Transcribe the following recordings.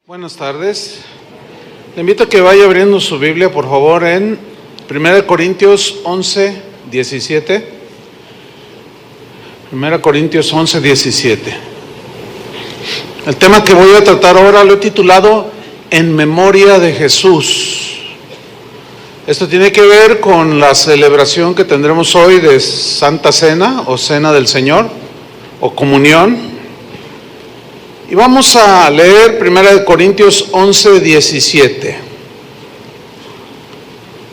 Buenas tardes. Le invito a que vaya abriendo su Biblia, por favor, en 1 Corintios 11, 17. 1 Corintios 11, 17. El tema que voy a tratar ahora lo he titulado En memoria de Jesús. Esto tiene que ver con la celebración que tendremos hoy de Santa Cena o Cena del Señor o Comunión. Y vamos a leer 1 Corintios 11, 17.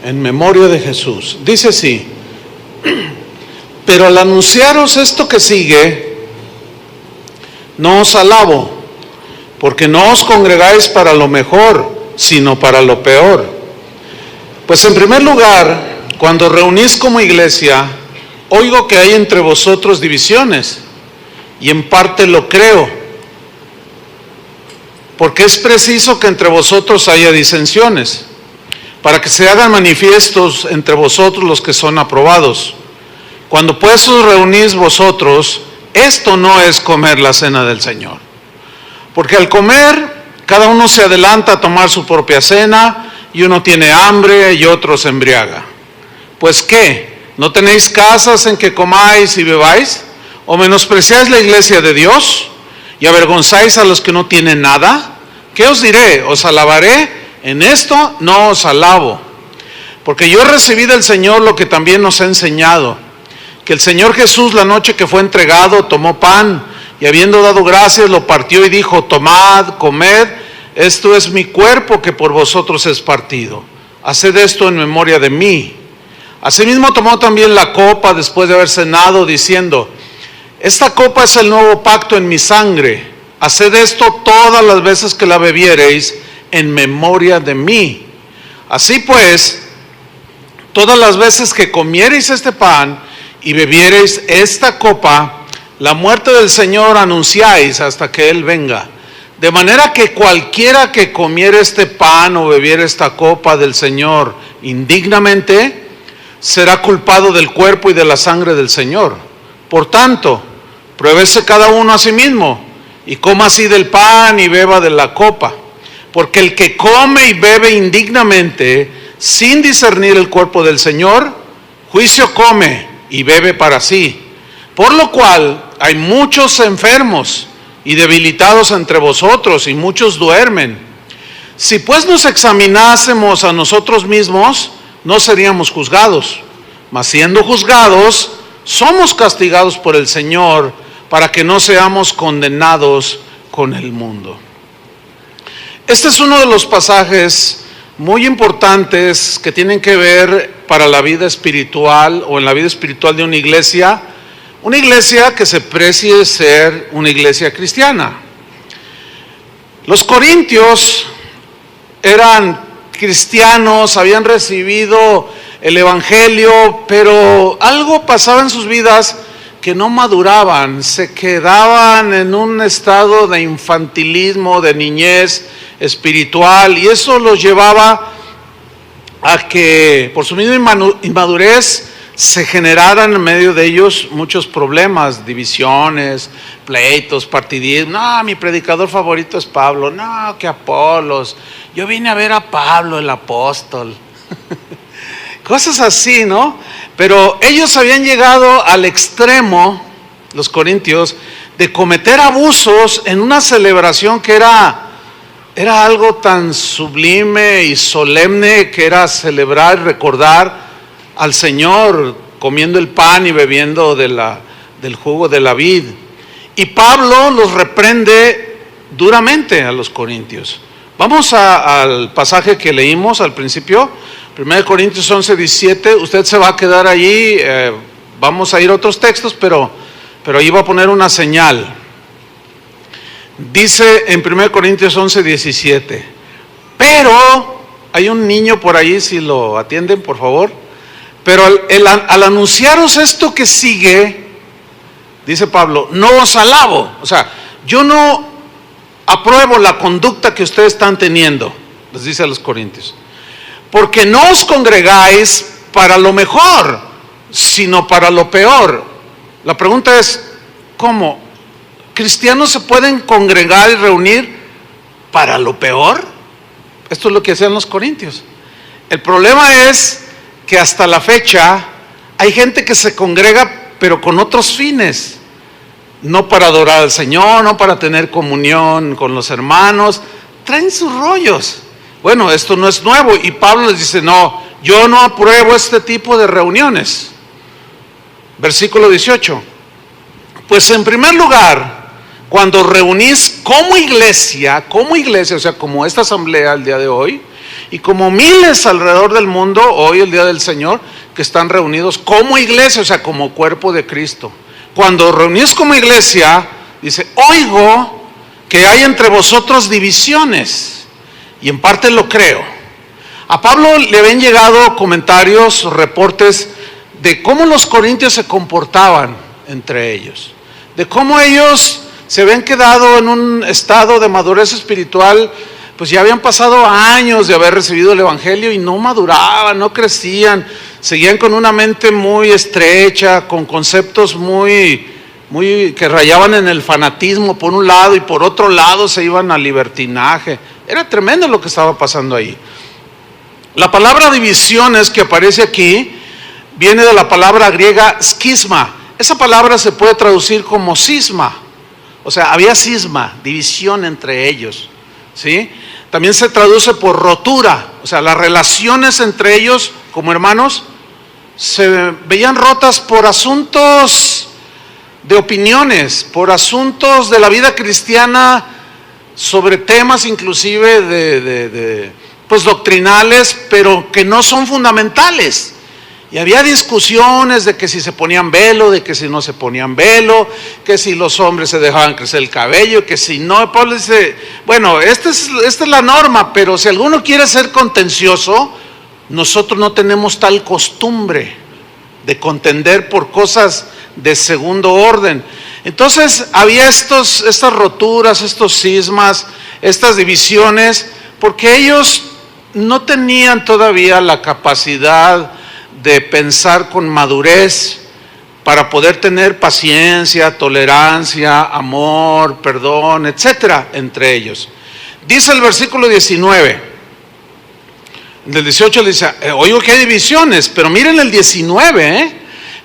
En memoria de Jesús. Dice así: pero al anunciaros esto que sigue, no os alabo, porque no os congregáis para lo mejor, sino para lo peor. Pues en primer lugar, cuando reunís como iglesia, oigo que hay entre vosotros divisiones, y en parte lo creo. Porque es preciso que entre vosotros haya disensiones, para que se hagan manifiestos entre vosotros los que son aprobados. Cuando pues os reunís vosotros, esto no es comer la cena del Señor. Porque al comer, cada uno se adelanta a tomar su propia cena, y uno tiene hambre y otro se embriaga. Pues ¿qué? ¿No tenéis casas en que comáis y bebáis? ¿O menospreciáis la iglesia de Dios? ¿Y avergonzáis a los que no tienen nada? ¿Qué os diré? ¿Os alabaré? En esto no os alabo. Porque yo recibí del Señor lo que también nos ha enseñado, que el Señor Jesús, la noche que fue entregado, tomó pan, y habiendo dado gracias, lo partió y dijo: tomad, comed, esto es mi cuerpo que por vosotros es partido. Haced esto en memoria de mí. Asimismo tomó también la copa después de haber cenado, diciendo: esta copa es el nuevo pacto en mi sangre. Haced esto todas las veces que la bebiereis en memoria de mí. Así pues, todas las veces que comiereis este pan y bebiereis esta copa, la muerte del Señor anunciáis hasta que Él venga. De manera que cualquiera que comiere este pan o bebiere esta copa del Señor indignamente, será culpado del cuerpo y de la sangre del Señor. Por tanto, pruébese cada uno a sí mismo, y coma así del pan y beba de la copa. Porque el que come y bebe indignamente, sin discernir el cuerpo del Señor, juicio come y bebe para sí. Por lo cual hay muchos enfermos y debilitados entre vosotros, y muchos duermen. Si pues nos examinásemos a nosotros mismos, no seríamos juzgados. Mas siendo juzgados, somos castigados por el Señor, para que no seamos condenados con el mundo. Este es uno de los pasajes muy importantes que tienen que ver para la vida espiritual o en la vida espiritual de una iglesia que se precie ser una iglesia cristiana. Los corintios eran cristianos, habían recibido el evangelio, pero algo pasaba en sus vidas que no maduraban, se quedaban en un estado de infantilismo, de niñez espiritual, y eso los llevaba a que por su misma inmadurez se generaran en medio de ellos muchos problemas, divisiones, pleitos, partidismo. No, mi predicador favorito es Pablo. No, que Apolos. Yo vine a ver a Pablo, el apóstol. Cosas así, ¿no? Pero ellos habían llegado al extremo, los corintios, de cometer abusos en una celebración que era algo tan sublime y solemne, que era celebrar y recordar al Señor comiendo el pan y bebiendo del jugo de la vid. Y Pablo los reprende duramente a los corintios. Vamos al pasaje que leímos al principio, 1 Corintios 11, 17. Usted se va a quedar allí, vamos a ir a otros textos, pero ahí va a poner una señal. Dice en 1 Corintios 11, 17, pero hay un niño por ahí, si lo atienden por favor. Pero al anunciaros esto que sigue, dice Pablo, no os alabo. O sea, yo no apruebo la conducta que ustedes están teniendo, les dice a los corintios. Porque no os congregáis para lo mejor, sino para lo peor. La pregunta es, ¿cómo? ¿Cristianos se pueden congregar y reunir para lo peor. Esto es lo que hacían los corintios. El problema es que hasta la fecha hay gente que se congrega pero con otros fines, no para adorar al Señor, no para tener comunión con los hermanos, traen sus rollos. Bueno, esto no es nuevo y Pablo les dice, no, yo no apruebo este tipo de reuniones. Versículo 18. Pues en primer lugar, cuando reunís como iglesia, o sea, como esta asamblea el día de hoy, y como miles alrededor del mundo, hoy el día del Señor, que están reunidos como iglesia, o sea, como cuerpo de Cristo. Cuando reunís como iglesia, dice, oigo que hay entre vosotros divisiones, y en parte lo creo. A Pablo le habían llegado comentarios, reportes de cómo los corintios se comportaban entre ellos, de cómo ellos se habían quedado en un estado de madurez espiritual, pues ya habían pasado años de haber recibido el evangelio y no maduraban, no crecían, seguían con una mente muy estrecha, con conceptos muy que rayaban en el fanatismo por un lado y por otro lado se iban al libertinaje. Era tremendo lo que estaba pasando ahí. La palabra divisiones que aparece aquí viene de la palabra griega skisma. Esa palabra se puede traducir como cisma. O sea, había cisma, división entre ellos, ¿sí? También se traduce por rotura. O sea, las relaciones entre ellos como hermanos se veían rotas por asuntos de opiniones, por asuntos de la vida cristiana, sobre temas inclusive pues doctrinales, pero que no son fundamentales. Y había discusiones de que si se ponían velo, de que si no se ponían velo, que si los hombres se dejaban crecer el cabello, que si no. Pablo dice, bueno, esta es la norma, pero si alguno quiere ser contencioso, nosotros no tenemos tal costumbre de contender por cosas de segundo orden. Entonces había estas roturas, estos cismas, estas divisiones, porque ellos no tenían todavía la capacidad de pensar con madurez para poder tener paciencia, tolerancia, amor, perdón, etcétera, entre ellos. Dice el versículo 19, del 18 le dice, oigo que hay divisiones, pero miren el 19,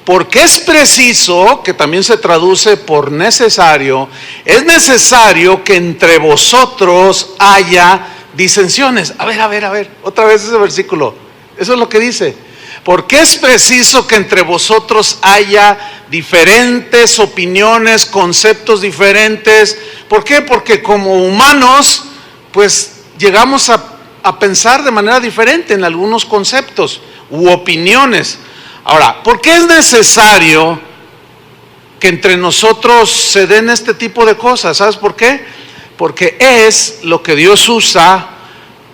porque es preciso, que también se traduce por necesario, es necesario que entre vosotros haya disensiones. A ver, otra vez ese versículo, eso es lo que dice. Porque es preciso que entre vosotros haya diferentes opiniones, conceptos diferentes. ¿Por qué? Porque como humanos, pues llegamos a pensar de manera diferente en algunos conceptos u opiniones. Ahora, ¿por qué es necesario que entre nosotros se den este tipo de cosas? ¿Sabes por qué? Porque es lo que Dios usa,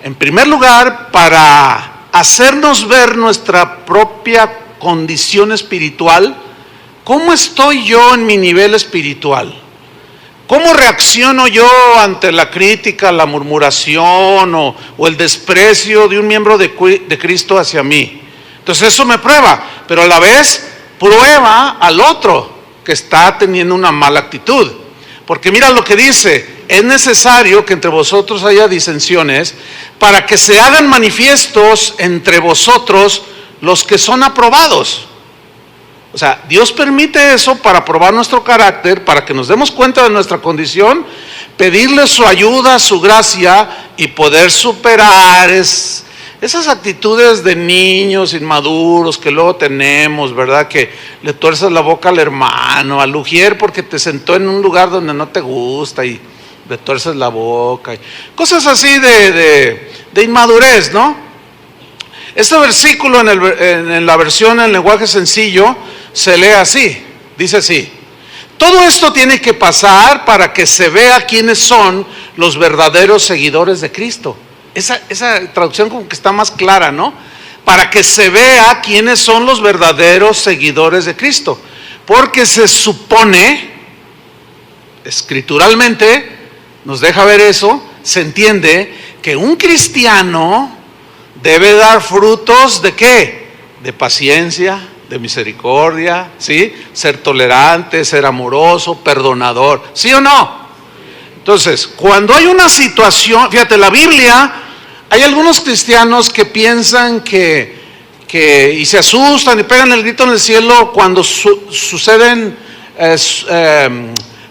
en primer lugar, para hacernos ver nuestra propia condición espiritual. ¿Cómo estoy yo en mi nivel espiritual? ¿Cómo reacciono yo ante la crítica, la murmuración o el desprecio de un miembro de Cristo hacia mí? Entonces eso me prueba, pero a la vez prueba al otro que está teniendo una mala actitud. Porque mira lo que dice, es necesario que entre vosotros haya disensiones para que se hagan manifiestos entre vosotros los que son aprobados. O sea, Dios permite eso para probar nuestro carácter, para que nos demos cuenta de nuestra condición, pedirle su ayuda, su gracia y poder superar esas actitudes de niños inmaduros que luego tenemos, ¿verdad? Que le tuerces la boca al hermano, al ujier porque te sentó en un lugar donde no te gusta y le tuerces la boca. Cosas así de inmadurez, ¿no? Este versículo en la versión en lenguaje sencillo se lee así, dice así: todo esto tiene que pasar para que se vea quiénes son los verdaderos seguidores de Cristo. Esa traducción como que está más clara, ¿no? Para que se vea quiénes son los verdaderos seguidores de Cristo. Porque se supone, escrituralmente, nos deja ver eso, se entiende que un cristiano debe dar frutos ¿de qué? De paciencia, de misericordia, ¿sí? Ser tolerante, ser amoroso, perdonador, ¿sí o no? Entonces, cuando hay una situación, fíjate, la Biblia, hay algunos cristianos que piensan y se asustan y pegan el grito en el cielo cuando suceden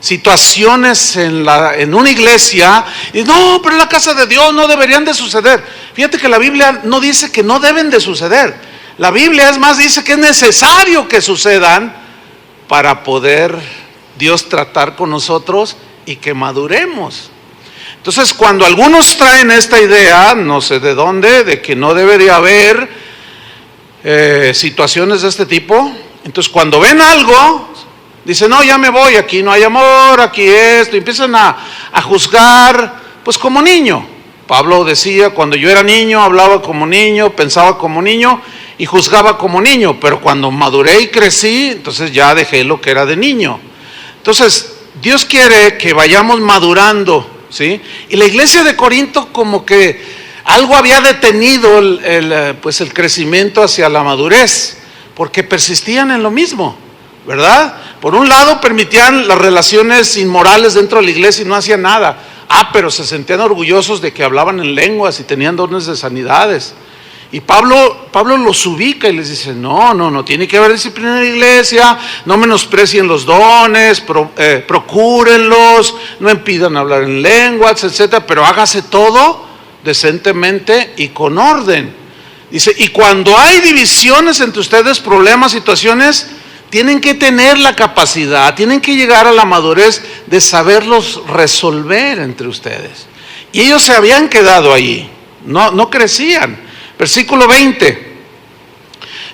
situaciones en una iglesia, y no, pero en la casa de Dios no deberían de suceder. Fíjate que la Biblia no dice que no deben de suceder. La Biblia es más dice que es necesario que sucedan para poder Dios tratar con nosotros y que maduremos. Entonces, cuando algunos traen esta idea, no sé de dónde, de que no debería haber situaciones de este tipo, entonces cuando ven algo, dicen, no, ya me voy, aquí no hay amor, aquí esto, y empiezan a juzgar, pues como niño. Pablo decía, cuando yo era niño, hablaba como niño, pensaba como niño, y juzgaba como niño, pero cuando maduré y crecí, entonces ya dejé lo que era de niño. Entonces, Dios quiere que vayamos madurando, ¿sí? Y la iglesia de Corinto como que algo había detenido el crecimiento hacia la madurez, porque persistían en lo mismo, ¿verdad? Por un lado permitían las relaciones inmorales dentro de la iglesia y no hacían nada. Pero se sentían orgullosos de que hablaban en lenguas y tenían dones de sanidades. Y Pablo los ubica y les dice, no, tiene que haber disciplina en la iglesia, no menosprecien los dones, procúrenlos, no impidan hablar en lenguas, etcétera, pero hágase todo decentemente y con orden. Dice, y cuando hay divisiones entre ustedes, problemas, situaciones, tienen que tener la capacidad, tienen que llegar a la madurez de saberlos resolver entre ustedes. Y ellos se habían quedado ahí, no crecían. Versículo 20,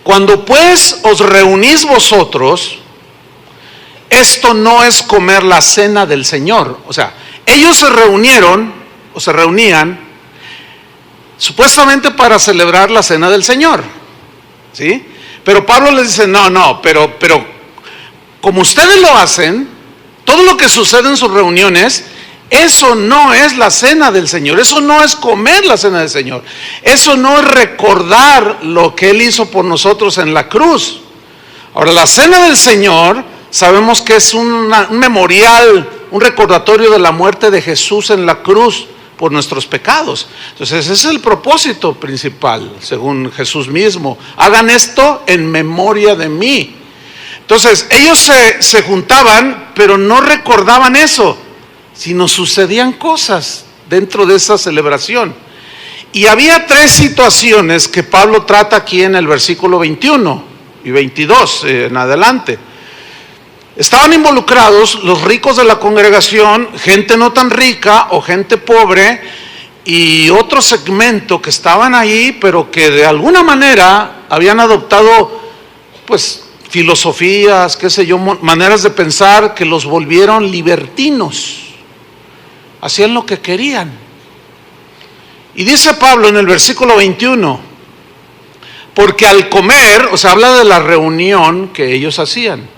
cuando pues os reunís vosotros, esto no es comer la cena del Señor. O sea, ellos se reunían supuestamente para celebrar la cena del Señor, ¿sí? Pero Pablo les dice, pero como ustedes lo hacen, todo lo que sucede en sus reuniones, eso no es la cena del Señor, eso no es comer la cena del Señor, eso no es recordar lo que Él hizo por nosotros en la cruz. Ahora, la cena del Señor, sabemos que es un memorial, un recordatorio de la muerte de Jesús en la cruz por nuestros pecados. Entonces ese es el propósito principal, según Jesús mismo. Hagan esto en memoria de mí. Entonces ellos se juntaban, pero no recordaban eso, sino sucedían cosas dentro de esa celebración. Y había tres situaciones que Pablo trata aquí en el versículo 21 y 22 en adelante. Estaban involucrados los ricos de la congregación, gente no tan rica o gente pobre, y otro segmento que estaban ahí, pero que de alguna manera habían adoptado pues filosofías, qué sé yo, maneras de pensar que los volvieron libertinos. Hacían lo que querían. Y dice Pablo en el versículo 21, porque al comer, o sea, habla de la reunión que ellos hacían,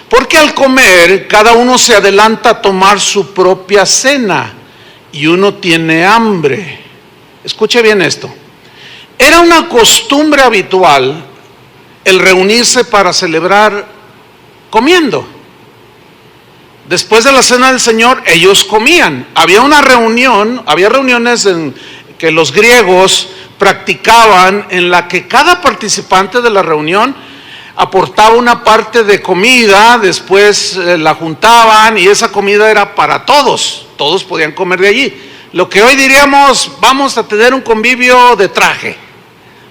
porque al comer cada uno se adelanta a tomar su propia cena y uno tiene hambre. Escuche bien esto. Era una costumbre habitual el reunirse para celebrar comiendo. Después de la cena del Señor, ellos comían. Había reuniones en que los griegos practicaban en la que cada participante de la reunión aportaba una parte de comida, después la juntaban y esa comida era para todos podían comer de allí. Lo que hoy diríamos, vamos a tener un convivio de traje.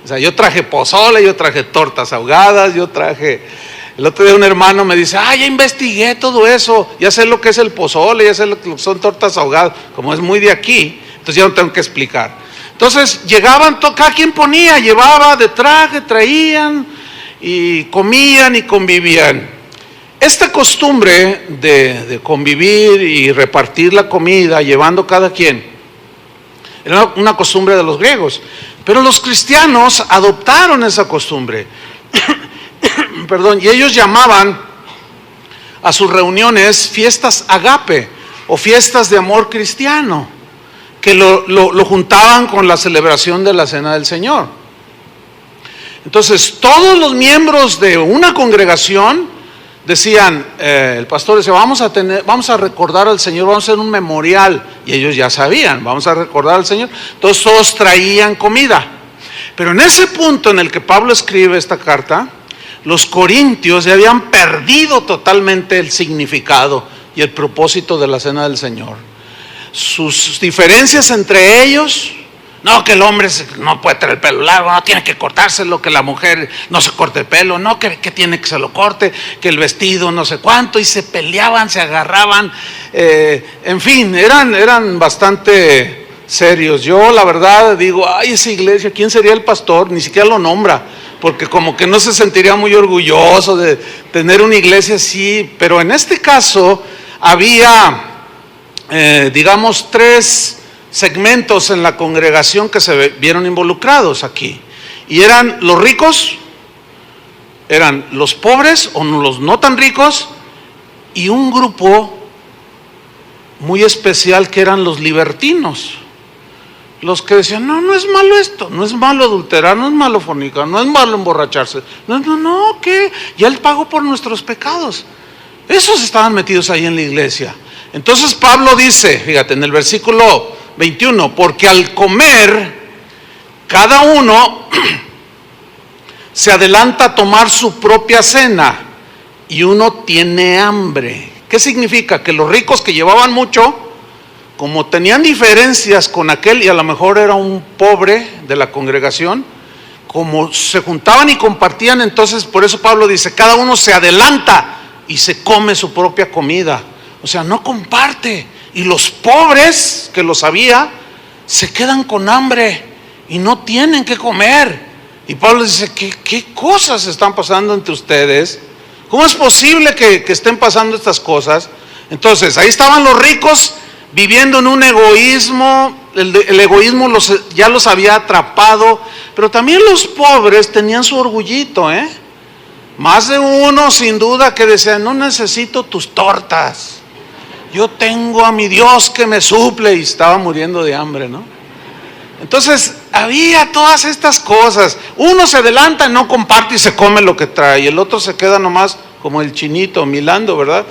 O sea, yo traje pozole, yo traje tortas ahogadas, el otro día un hermano me dice, ya investigué todo eso, ya sé lo que es el pozole, ya sé lo que son tortas ahogadas, como es muy de aquí, entonces ya no tengo que explicar. Entonces llegaban, cada quien llevaba de traje, traían y comían y convivían. Esta costumbre de convivir y repartir la comida, llevando cada quien, era una costumbre de los griegos, pero los cristianos adoptaron esa costumbre. Y ellos llamaban a sus reuniones fiestas agape o fiestas de amor cristiano, que lo juntaban con la celebración de la cena del Señor. Entonces todos los miembros de una congregación decían, el pastor decía, vamos a recordar al Señor, vamos a hacer un memorial, y ellos ya sabían, vamos a recordar al Señor, entonces todos traían comida. Pero en ese punto en el que Pablo escribe esta carta, los corintios ya habían perdido totalmente el significado y el propósito de la cena del Señor. Sus diferencias entre ellos, no, que el hombre no puede tener el pelo largo, no tiene que cortárselo, que la mujer no se corte el pelo, no, que tiene que se lo corte, que el vestido no sé cuánto, y se peleaban, se agarraban, en fin, eran bastante serios. Yo la verdad digo, ay, esa iglesia, ¿quién sería el pastor? Ni siquiera lo nombra, porque como que no se sentiría muy orgulloso de tener una iglesia así. Pero en este caso había, digamos, 3 segmentos en la congregación que se vieron involucrados aquí, y eran los ricos, eran los pobres o los no tan ricos, y un grupo muy especial que eran los libertinos, los que decían, no es malo esto, no es malo adulterar, no es malo fornicar, no es malo emborracharse, no, que ya Él pagó por nuestros pecados. Esos estaban metidos ahí en la iglesia. Entonces Pablo dice, fíjate, en el versículo 21, porque al comer cada uno se adelanta a tomar su propia cena y uno tiene hambre. ¿Qué significa? Que los ricos, que llevaban mucho, como tenían diferencias con aquel, y a lo mejor era un pobre de la congregación, como se juntaban y compartían, entonces por eso Pablo dice, cada uno se adelanta y se come su propia comida. O sea, no comparte. Y los pobres, que lo sabía, se quedan con hambre y no tienen que comer. Y Pablo dice, ¿qué cosas están pasando entre ustedes? ¿Cómo es posible que estén pasando estas cosas? Entonces, ahí estaban los ricos viviendo en un egoísmo. El egoísmo ya los había atrapado. Pero también los pobres tenían su orgullito, Más de uno, sin duda, que decía, no necesito tus tortas. Yo tengo a mi Dios que me suple, y estaba muriendo de hambre, ¿no? Entonces, había todas estas cosas. Uno se adelanta, no comparte y se come lo que trae. El otro se queda nomás como el chinito, milando, ¿verdad?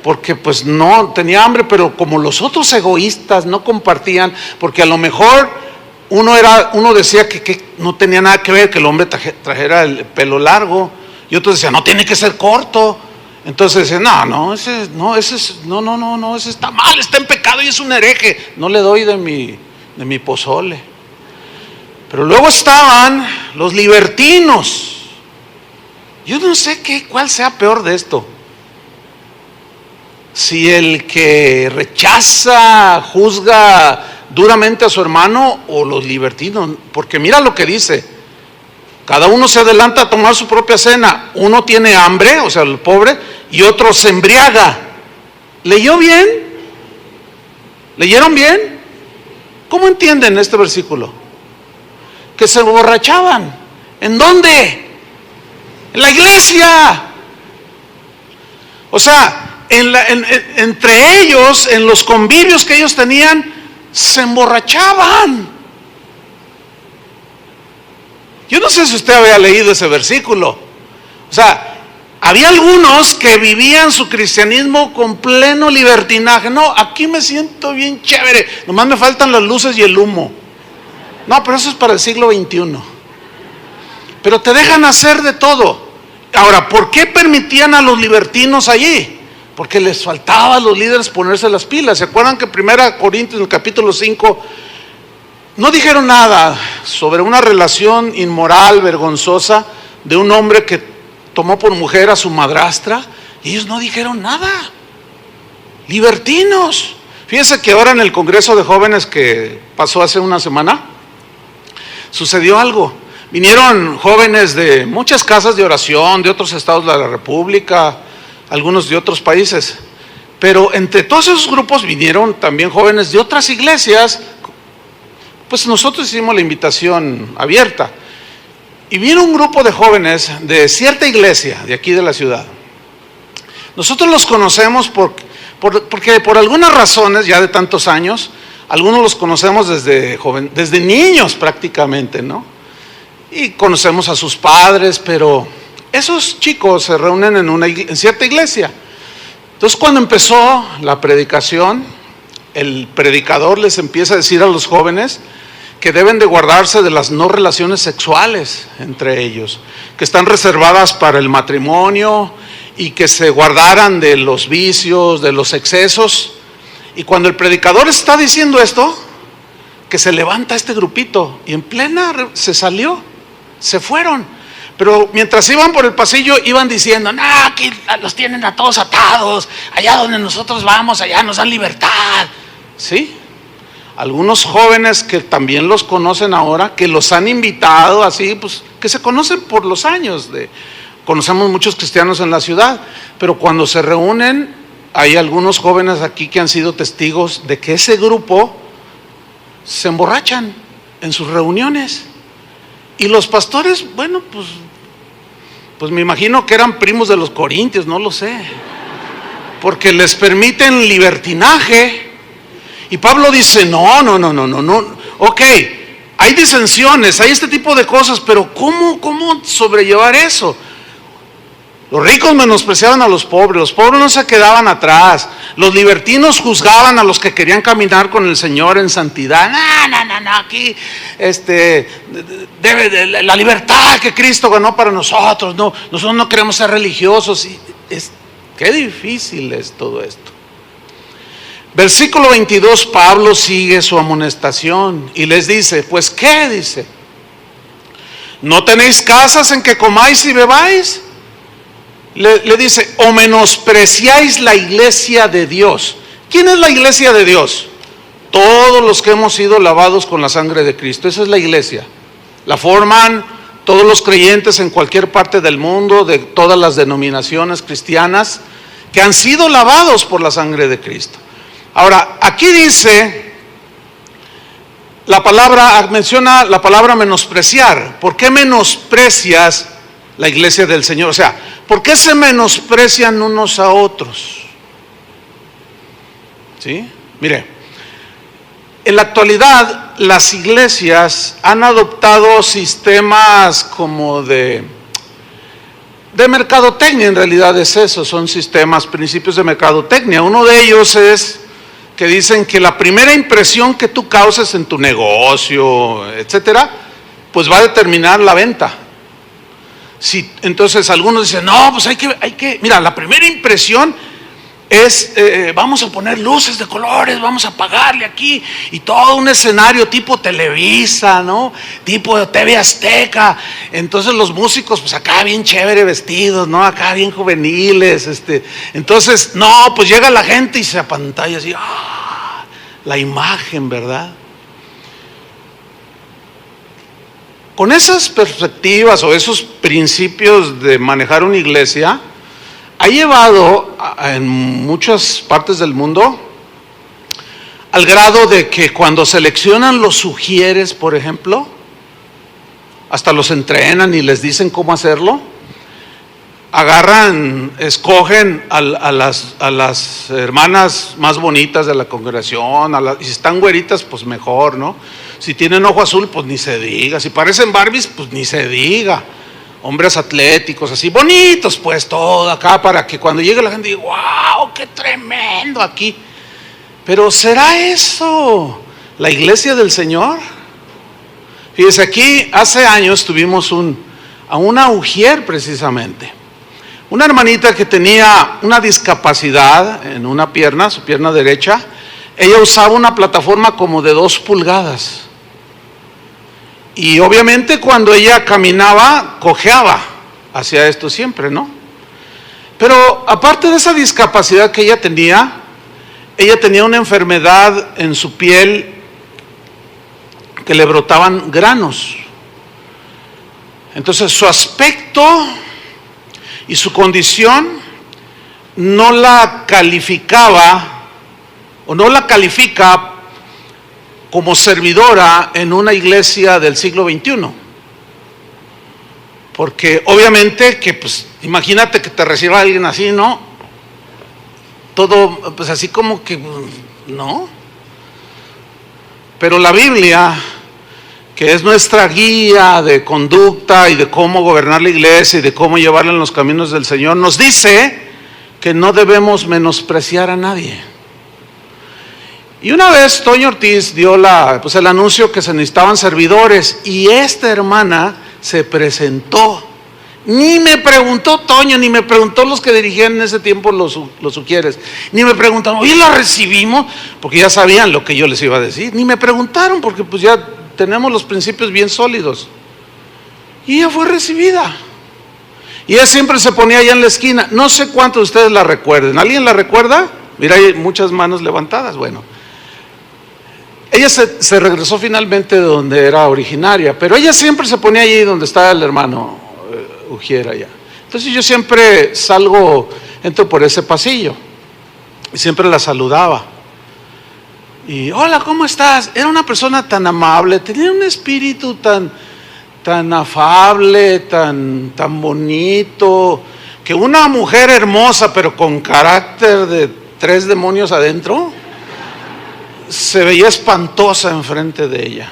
Porque pues no, tenía hambre, pero como los otros egoístas no compartían, porque a lo mejor uno decía que no tenía nada que ver que el hombre trajera el pelo largo, y otros decían, no, tiene que ser corto. Entonces decían, ese está mal, está en pecado y es un hereje, no le doy de mi pozole. Pero luego estaban los libertinos. Yo no sé cuál sea peor de esto. Si el que rechaza, juzga duramente a su hermano, o los libertinos. Porque mira lo que dice: cada uno se adelanta a tomar su propia cena. Uno tiene hambre, o sea, el pobre, y otro se embriaga. ¿Leyó bien? ¿Leyeron bien? ¿Cómo entienden este versículo? Que se emborrachaban. ¿En dónde? En la iglesia. O sea, entre ellos, en los convivios que ellos tenían, se emborrachaban. Yo no sé si usted había leído ese versículo. O sea, había algunos que vivían su cristianismo con pleno libertinaje. No, aquí me siento bien chévere, nomás me faltan las luces y el humo. No, pero eso es para el siglo XXI. Pero te dejan hacer de todo. Ahora, ¿por qué permitían a los libertinos allí? Porque les faltaba a los líderes ponerse las pilas. ¿Se acuerdan que 1 Corintios, en el capítulo 5, no dijeron nada sobre una relación inmoral, vergonzosa, de un hombre que tomó por mujer a su madrastra? Y ellos no dijeron nada. Libertinos. Fíjense que ahora en el Congreso de Jóvenes que pasó hace una semana, sucedió algo. Vinieron jóvenes de muchas casas de oración, de otros estados de la República, algunos de otros países. Pero entre todos esos grupos vinieron también jóvenes de otras iglesias. Pues nosotros hicimos la invitación abierta. Y vino un grupo de jóvenes de cierta iglesia de aquí de la ciudad. Nosotros los conocemos porque por algunas razones, ya de tantos años, algunos los conocemos desde niños prácticamente, ¿no? Y conocemos a sus padres, pero esos chicos se reúnen en cierta iglesia. Entonces, cuando empezó la predicación, el predicador les empieza a decir a los jóvenes que deben de guardarse de las no relaciones sexuales entre ellos, que están reservadas para el matrimonio, y que se guardaran de los vicios, de los excesos. Y cuando el predicador está diciendo esto, que se levanta este grupito y en plena se salió, se fueron. Pero mientras iban por el pasillo iban diciendo: no, aquí los tienen a todos atados, allá donde nosotros vamos, allá nos dan libertad. ¿Sí? Algunos jóvenes que también los conocen ahora, que los han invitado así, pues que se conocen por los años. Conocemos muchos cristianos en la ciudad, pero cuando se reúnen, hay algunos jóvenes aquí que han sido testigos de que ese grupo se emborrachan en sus reuniones. Y los pastores, bueno, pues me imagino que eran primos de los corintios, no lo sé, porque les permiten libertinaje. Y Pablo dice: no, ok, hay disensiones, hay este tipo de cosas, pero ¿cómo sobrellevar eso? Los ricos menospreciaban a los pobres no se quedaban atrás, los libertinos juzgaban a los que querían caminar con el Señor en santidad. No, aquí la libertad que Cristo ganó para nosotros, nosotros no queremos ser religiosos. Qué difícil es todo esto. Versículo 22, Pablo sigue su amonestación y les dice: pues ¿qué? Dice: ¿no tenéis casas en que comáis y bebáis? Le dice: o menospreciáis la iglesia de Dios. ¿Quién es la iglesia de Dios? Todos los que hemos sido lavados con la sangre de Cristo. Esa es la iglesia. La forman todos los creyentes en cualquier parte del mundo, de todas las denominaciones cristianas, que han sido lavados por la sangre de Cristo. Ahora, aquí dice, menciona la palabra menospreciar. ¿Por qué menosprecias la iglesia del Señor? O sea, ¿por qué se menosprecian unos a otros? ¿Sí? Mire, en la actualidad las iglesias han adoptado sistemas como de mercadotecnia. En realidad es eso, son sistemas, principios de mercadotecnia. Uno de ellos es que dicen que la primera impresión que tú causes en tu negocio, etcétera, pues va a determinar la venta. Sí, entonces algunos dicen: no, pues hay que, mira, la primera impresión es, vamos a poner luces de colores, vamos a pagarle aquí, y todo un escenario tipo Televisa, ¿no? Tipo TV Azteca. Entonces los músicos, pues acá bien chévere vestidos, ¿no? Acá bien juveniles, Entonces, no, pues llega la gente y se apantalla así, la imagen, ¿verdad? Con esas perspectivas o esos principios de manejar una iglesia, ha llevado en muchas partes del mundo al grado de que cuando seleccionan los sugieres, por ejemplo, hasta los entrenan y les dicen cómo hacerlo. Escogen a las hermanas más bonitas de la congregación, y si están güeritas, pues mejor, ¿no? Si tienen ojo azul, pues ni se diga. Si parecen Barbies, pues ni se diga. Hombres atléticos, así bonitos, pues todo acá, para que cuando llegue la gente diga: ¡wow, qué tremendo aquí! Pero ¿será eso la iglesia del Señor? Fíjese, aquí hace años tuvimos a una ujier precisamente. Una hermanita que tenía una discapacidad en una pierna, su pierna derecha. Ella usaba una plataforma como de 2 pulgadas. Y obviamente cuando ella caminaba, cojeaba. Hacía esto siempre, ¿no? Pero aparte de esa discapacidad que ella tenía una enfermedad en su piel que le brotaban granos. Entonces su aspecto y su condición no la calificaba o no la califica como servidora en una iglesia del siglo XXI. Porque obviamente que, pues, imagínate que te reciba alguien así, ¿no? Todo, pues así como que, ¿no? Pero la Biblia que es nuestra guía de conducta y de cómo gobernar la iglesia y de cómo llevarla en los caminos del Señor, nos dice que no debemos menospreciar a nadie. Y una vez Toño Ortiz dio el anuncio que se necesitaban servidores, y esta hermana se presentó. Ni me preguntó Toño, ni me preguntó los que dirigían en ese tiempo los Ujieres, ni me preguntaron, oye, ¿la recibimos? Porque ya sabían lo que yo les iba a decir. Ni me preguntaron, porque pues ya tenemos los principios bien sólidos. Y ella fue recibida. Y ella siempre se ponía allá en la esquina. No sé cuántos de ustedes la recuerden. ¿Alguien la recuerda? Mira, hay muchas manos levantadas. Bueno, ella se regresó finalmente de donde era originaria, pero ella siempre se ponía allí donde estaba el hermano Ujier allá. Entonces yo siempre entro por ese pasillo y siempre la saludaba. Y hola, ¿cómo estás? Era una persona tan amable, tenía un espíritu tan afable, tan bonito, que una mujer hermosa pero con carácter de 3 demonios adentro, se veía espantosa enfrente de ella.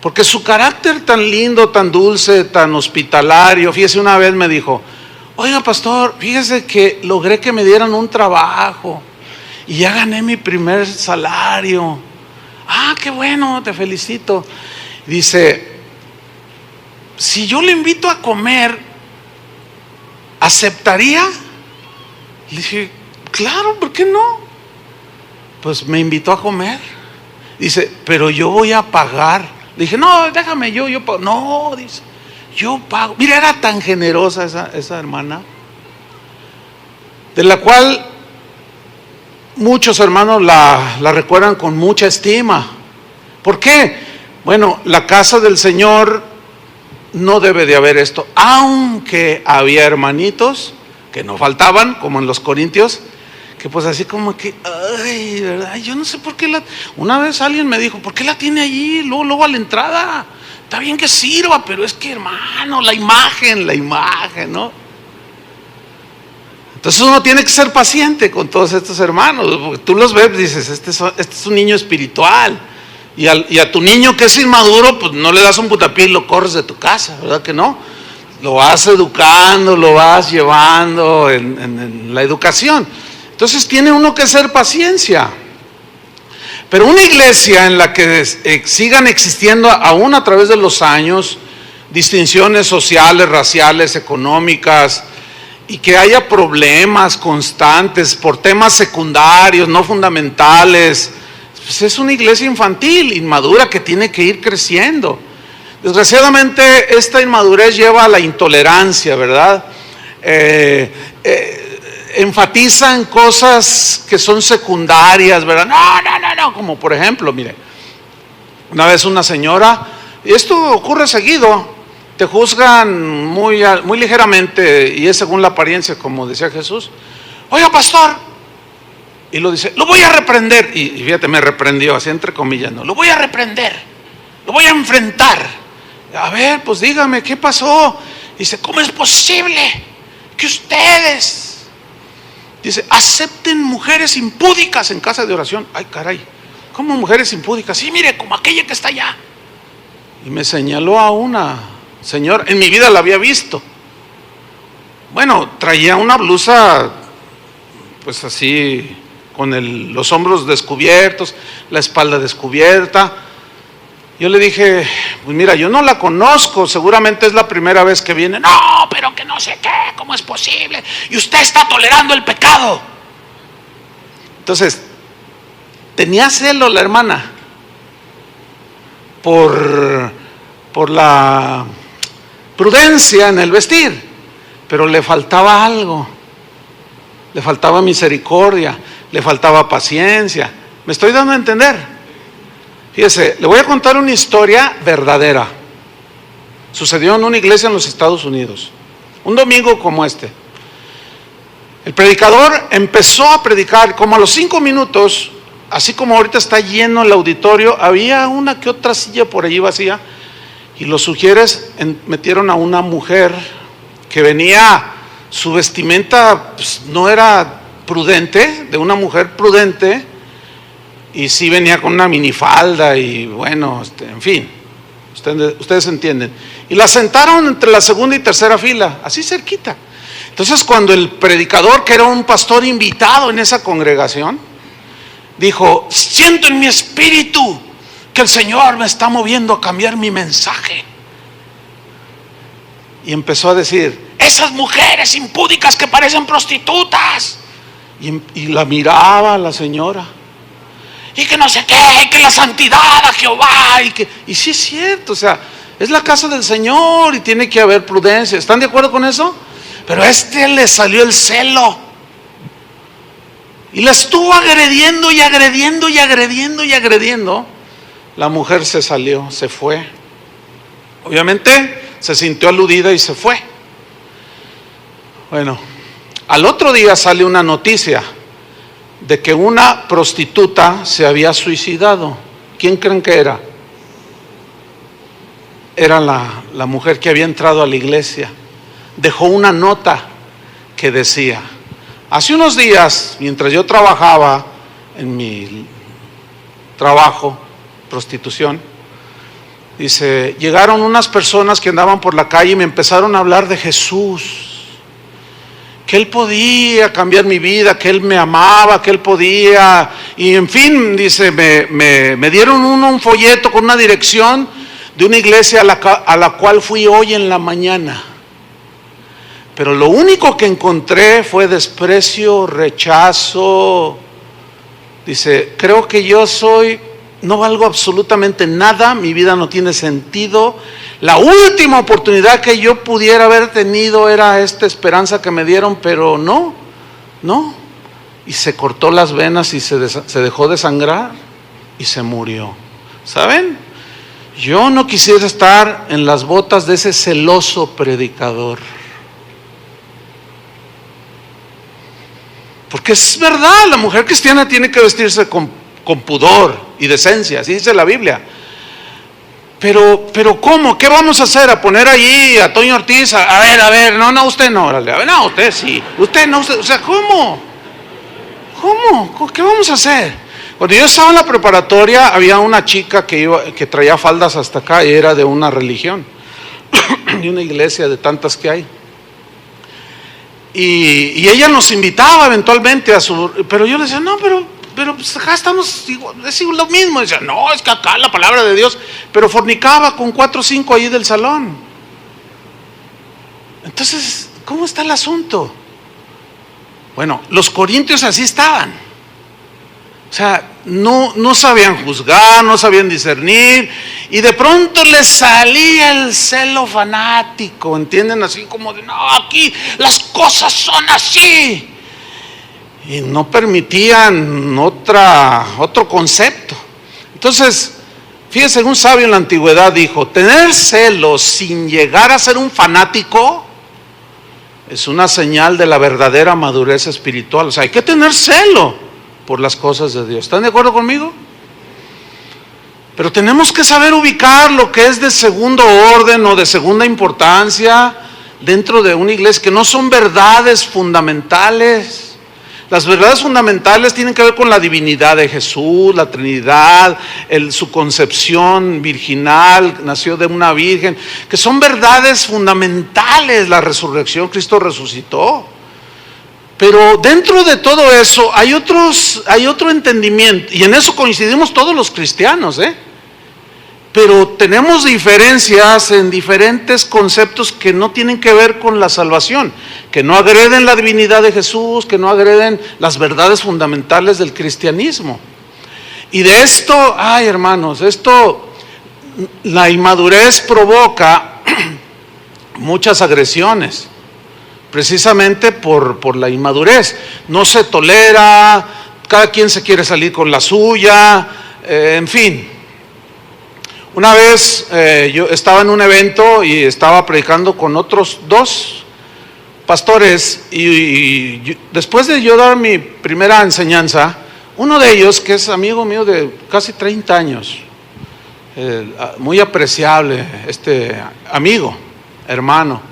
Porque su carácter tan lindo, tan dulce, tan hospitalario, fíjese, una vez me dijo, oiga pastor, fíjese que logré que me dieran un trabajo y ya gané mi primer salario. Ah, qué bueno, te felicito. Dice, si yo le invito a comer, ¿aceptaría? Le dije, claro, ¿por qué no? Pues me invitó a comer. Dice, pero yo voy a pagar. Le dije, no, déjame, yo pago. No, dice, yo pago. Mira, era tan generosa esa hermana, de la cual muchos hermanos la recuerdan con mucha estima. ¿Por qué? Bueno, la casa del Señor no debe de haber esto, aunque había hermanitos que no faltaban, como en los Corintios, que pues así como que, ay, ¿verdad? Yo no sé por qué una vez alguien me dijo, ¿por qué la tiene allí, luego a la entrada? Está bien que sirva, pero es que, hermano, la imagen, ¿no? Entonces uno tiene que ser paciente con todos estos hermanos, porque tú los ves y dices, este es un niño espiritual, y a tu niño que es inmaduro, pues no le das un putapié y lo corres de tu casa, ¿verdad que no? Lo vas educando, lo vas llevando en la educación. Entonces tiene uno que ser paciencia. Pero una iglesia en la que sigan existiendo aún a través de los años distinciones sociales, raciales, económicas, y que haya problemas constantes por temas secundarios, no fundamentales, pues es una iglesia infantil, inmadura, que tiene que ir creciendo. Desgraciadamente esta inmadurez lleva a la intolerancia, ¿verdad? Enfatiza en cosas que son secundarias, ¿verdad? No, como por ejemplo, mire, una vez una señora, y esto ocurre seguido, te juzgan muy ligeramente, y es según la apariencia, como decía Jesús. Oiga, pastor, y lo dice, lo voy a reprender, y fíjate, me reprendió, así entre comillas, no, lo voy a reprender, lo voy a enfrentar. A ver, pues dígame, ¿qué pasó? Dice, ¿cómo es posible que ustedes, dice, acepten mujeres impúdicas en casa de oración? Ay, caray, ¿cómo mujeres impúdicas? Sí, mire, como aquella que está allá. Y me señaló a una señora, en mi vida la había visto. Bueno, traía una blusa, pues así, con los hombros descubiertos, la espalda descubierta. Yo le dije, pues mira, yo no la conozco, seguramente es la primera vez que viene. No, pero que no sé qué, ¿cómo es posible? Y usted está tolerando el pecado. Entonces, tenía celo la hermana por la prudencia en el vestir, pero le faltaba algo, le faltaba misericordia, le faltaba paciencia. ¿Me estoy dando a entender? Fíjese, le voy a contar una historia verdadera. Sucedió en una iglesia en los Estados Unidos, un domingo como este. El predicador empezó a predicar, como a los 5 minutos, así como ahorita está lleno el auditorio, había una que otra silla por allí vacía, y los Ujieres metieron a una mujer que venía, su vestimenta pues, no era prudente, de una mujer prudente, y sí venía con una minifalda y bueno, en fin, ustedes entienden. Y la sentaron entre la segunda y tercera fila, así cerquita. Entonces cuando el predicador, que era un pastor invitado en esa congregación, dijo: siento en mi espíritu que el Señor me está moviendo a cambiar mi mensaje. Y empezó a decir: esas mujeres impúdicas que parecen prostitutas. Y la miraba la señora. Y que no sé qué, y que la santidad a Jehová. Y sí es cierto, o sea, es la casa del Señor y tiene que haber prudencia. ¿Están de acuerdo con eso? Pero a este le salió el celo. Y la estuvo agrediendo y agrediendo y agrediendo y agrediendo. La mujer se salió, se fue. Obviamente se sintió aludida y se fue. Bueno, al otro día sale una noticia de que una prostituta se había suicidado. ¿Quién creen que era? Era la mujer que había entrado a la iglesia. Dejó una nota que decía: hace unos días, mientras yo trabajaba en mi trabajo, prostitución, dice, llegaron unas personas que andaban por la calle y me empezaron a hablar de Jesús, que Él podía cambiar mi vida, que Él me amaba, que Él podía, y en fin, dice, me dieron un folleto con una dirección de una iglesia a la cual fui hoy en la mañana. Pero lo único que encontré fue desprecio, rechazo. Dice, creo que no valgo absolutamente nada, mi vida no tiene sentido. La última oportunidad que yo pudiera haber tenido era esta esperanza que me dieron, pero no. Y se cortó las venas y se dejó de sangrar y se murió. ¿Saben? Yo no quisiera estar en las botas de ese celoso predicador. Porque es verdad, la mujer cristiana tiene que vestirse con pudor y decencia, así dice la Biblia. Pero ¿cómo? ¿Qué vamos a hacer? ¿A poner allí a Toño Ortiz? A ver, no, usted no, órale, a ver, no, usted sí, usted no, usted, o sea, ¿cómo? ¿Qué vamos a hacer? Cuando yo estaba en la preparatoria, había una chica que traía faldas hasta acá y era de una religión, de una iglesia de tantas que hay. Y ella nos invitaba eventualmente pero yo le decía, no, pero pues acá estamos, es lo mismo. Decía, no, es que acá la palabra de Dios, pero fornicaba con 4 o 5 ahí del salón. Entonces, ¿cómo está el asunto? Bueno, los corintios así estaban. O sea, no sabían juzgar, no sabían discernir, y de pronto les salía el celo fanático, ¿entienden? Así como de, no, aquí las cosas son así. Y no permitían otro concepto. Entonces, fíjense, un sabio en la antigüedad dijo, tener celos sin llegar a ser un fanático es una señal de la verdadera madurez espiritual. O sea, hay que tener celo por las cosas de Dios. ¿Están de acuerdo conmigo? Pero tenemos que saber ubicar lo que es de segundo orden o de segunda importancia dentro de una iglesia, que no son verdades fundamentales. Las verdades fundamentales tienen que ver con la divinidad de Jesús, la Trinidad, su concepción virginal, nació de una virgen, que son verdades fundamentales. La resurrección, Cristo resucitó. Pero dentro de todo eso hay otro entendimiento, y en eso coincidimos todos los cristianos, pero tenemos diferencias en diferentes conceptos que no tienen que ver con la salvación, que no agreden la divinidad de Jesús, que no agreden las verdades fundamentales del cristianismo. Y de esto, hermanos, la inmadurez provoca muchas agresiones. Precisamente por la inmadurez, no se tolera, cada quien se quiere salir con la suya, en fin. Una vez yo estaba en un evento y estaba predicando con otros 2 pastores y después de yo dar mi primera enseñanza, uno de ellos, que es amigo mío de casi 30 años, muy apreciable, amigo, hermano,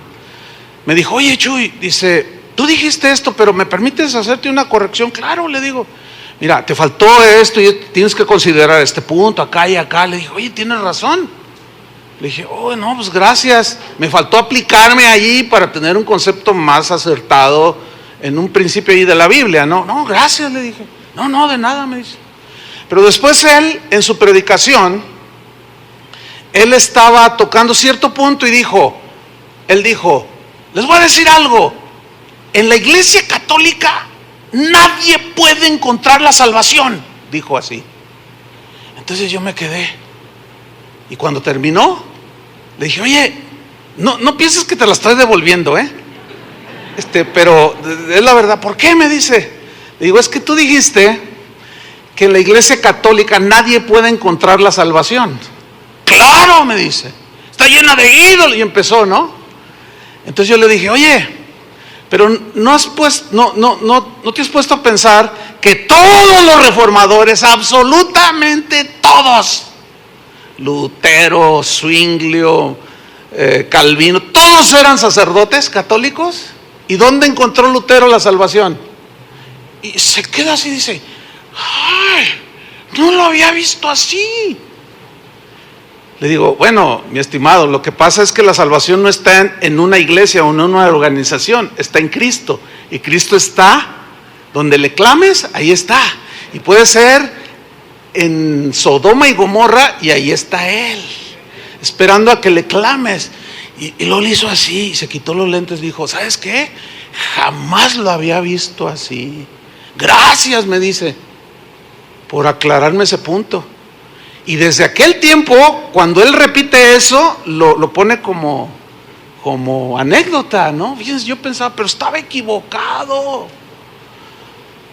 me dijo, oye Chuy, dice, tú dijiste esto, pero ¿me permites hacerte una corrección? Claro, le digo, mira, te faltó esto y tienes que considerar este punto acá y acá. Le dije, oye, tienes razón. Le dije, oh, no, pues gracias. Me faltó aplicarme allí para tener un concepto más acertado en un principio ahí de la Biblia. No, gracias, le dije. No, de nada, me dice. Pero después él, en su predicación, él estaba tocando cierto punto y él dijo, les voy a decir algo, en la Iglesia Católica nadie puede encontrar la salvación, dijo así. Entonces yo me quedé, y cuando terminó, le dije, oye, no pienses que te la estoy devolviendo, pero es la verdad. ¿Por qué? Me dice. Le digo, es que tú dijiste que en la Iglesia Católica nadie puede encontrar la salvación. Claro, me dice, está llena de ídolos. Y empezó, ¿no? Entonces yo le dije, oye, pero no te has puesto a pensar que todos los reformadores, absolutamente todos, Lutero, Zwinglio, Calvino, todos eran sacerdotes católicos. ¿Y dónde encontró Lutero la salvación? Y se queda así y dice, ay, no lo había visto así. Le digo, bueno, mi estimado, lo que pasa es que la salvación no está en una iglesia o en una organización, está en Cristo. Y Cristo está donde le clames, ahí está. Y puede ser en Sodoma y Gomorra y ahí está Él, esperando a que le clames. Y lo hizo así, y se quitó los lentes y dijo, ¿sabes qué? Jamás lo había visto así. Gracias, me dice, por aclararme ese punto. Y desde aquel tiempo, cuando él repite eso, lo pone como anécdota, ¿no? Fíjense, yo pensaba, pero estaba equivocado.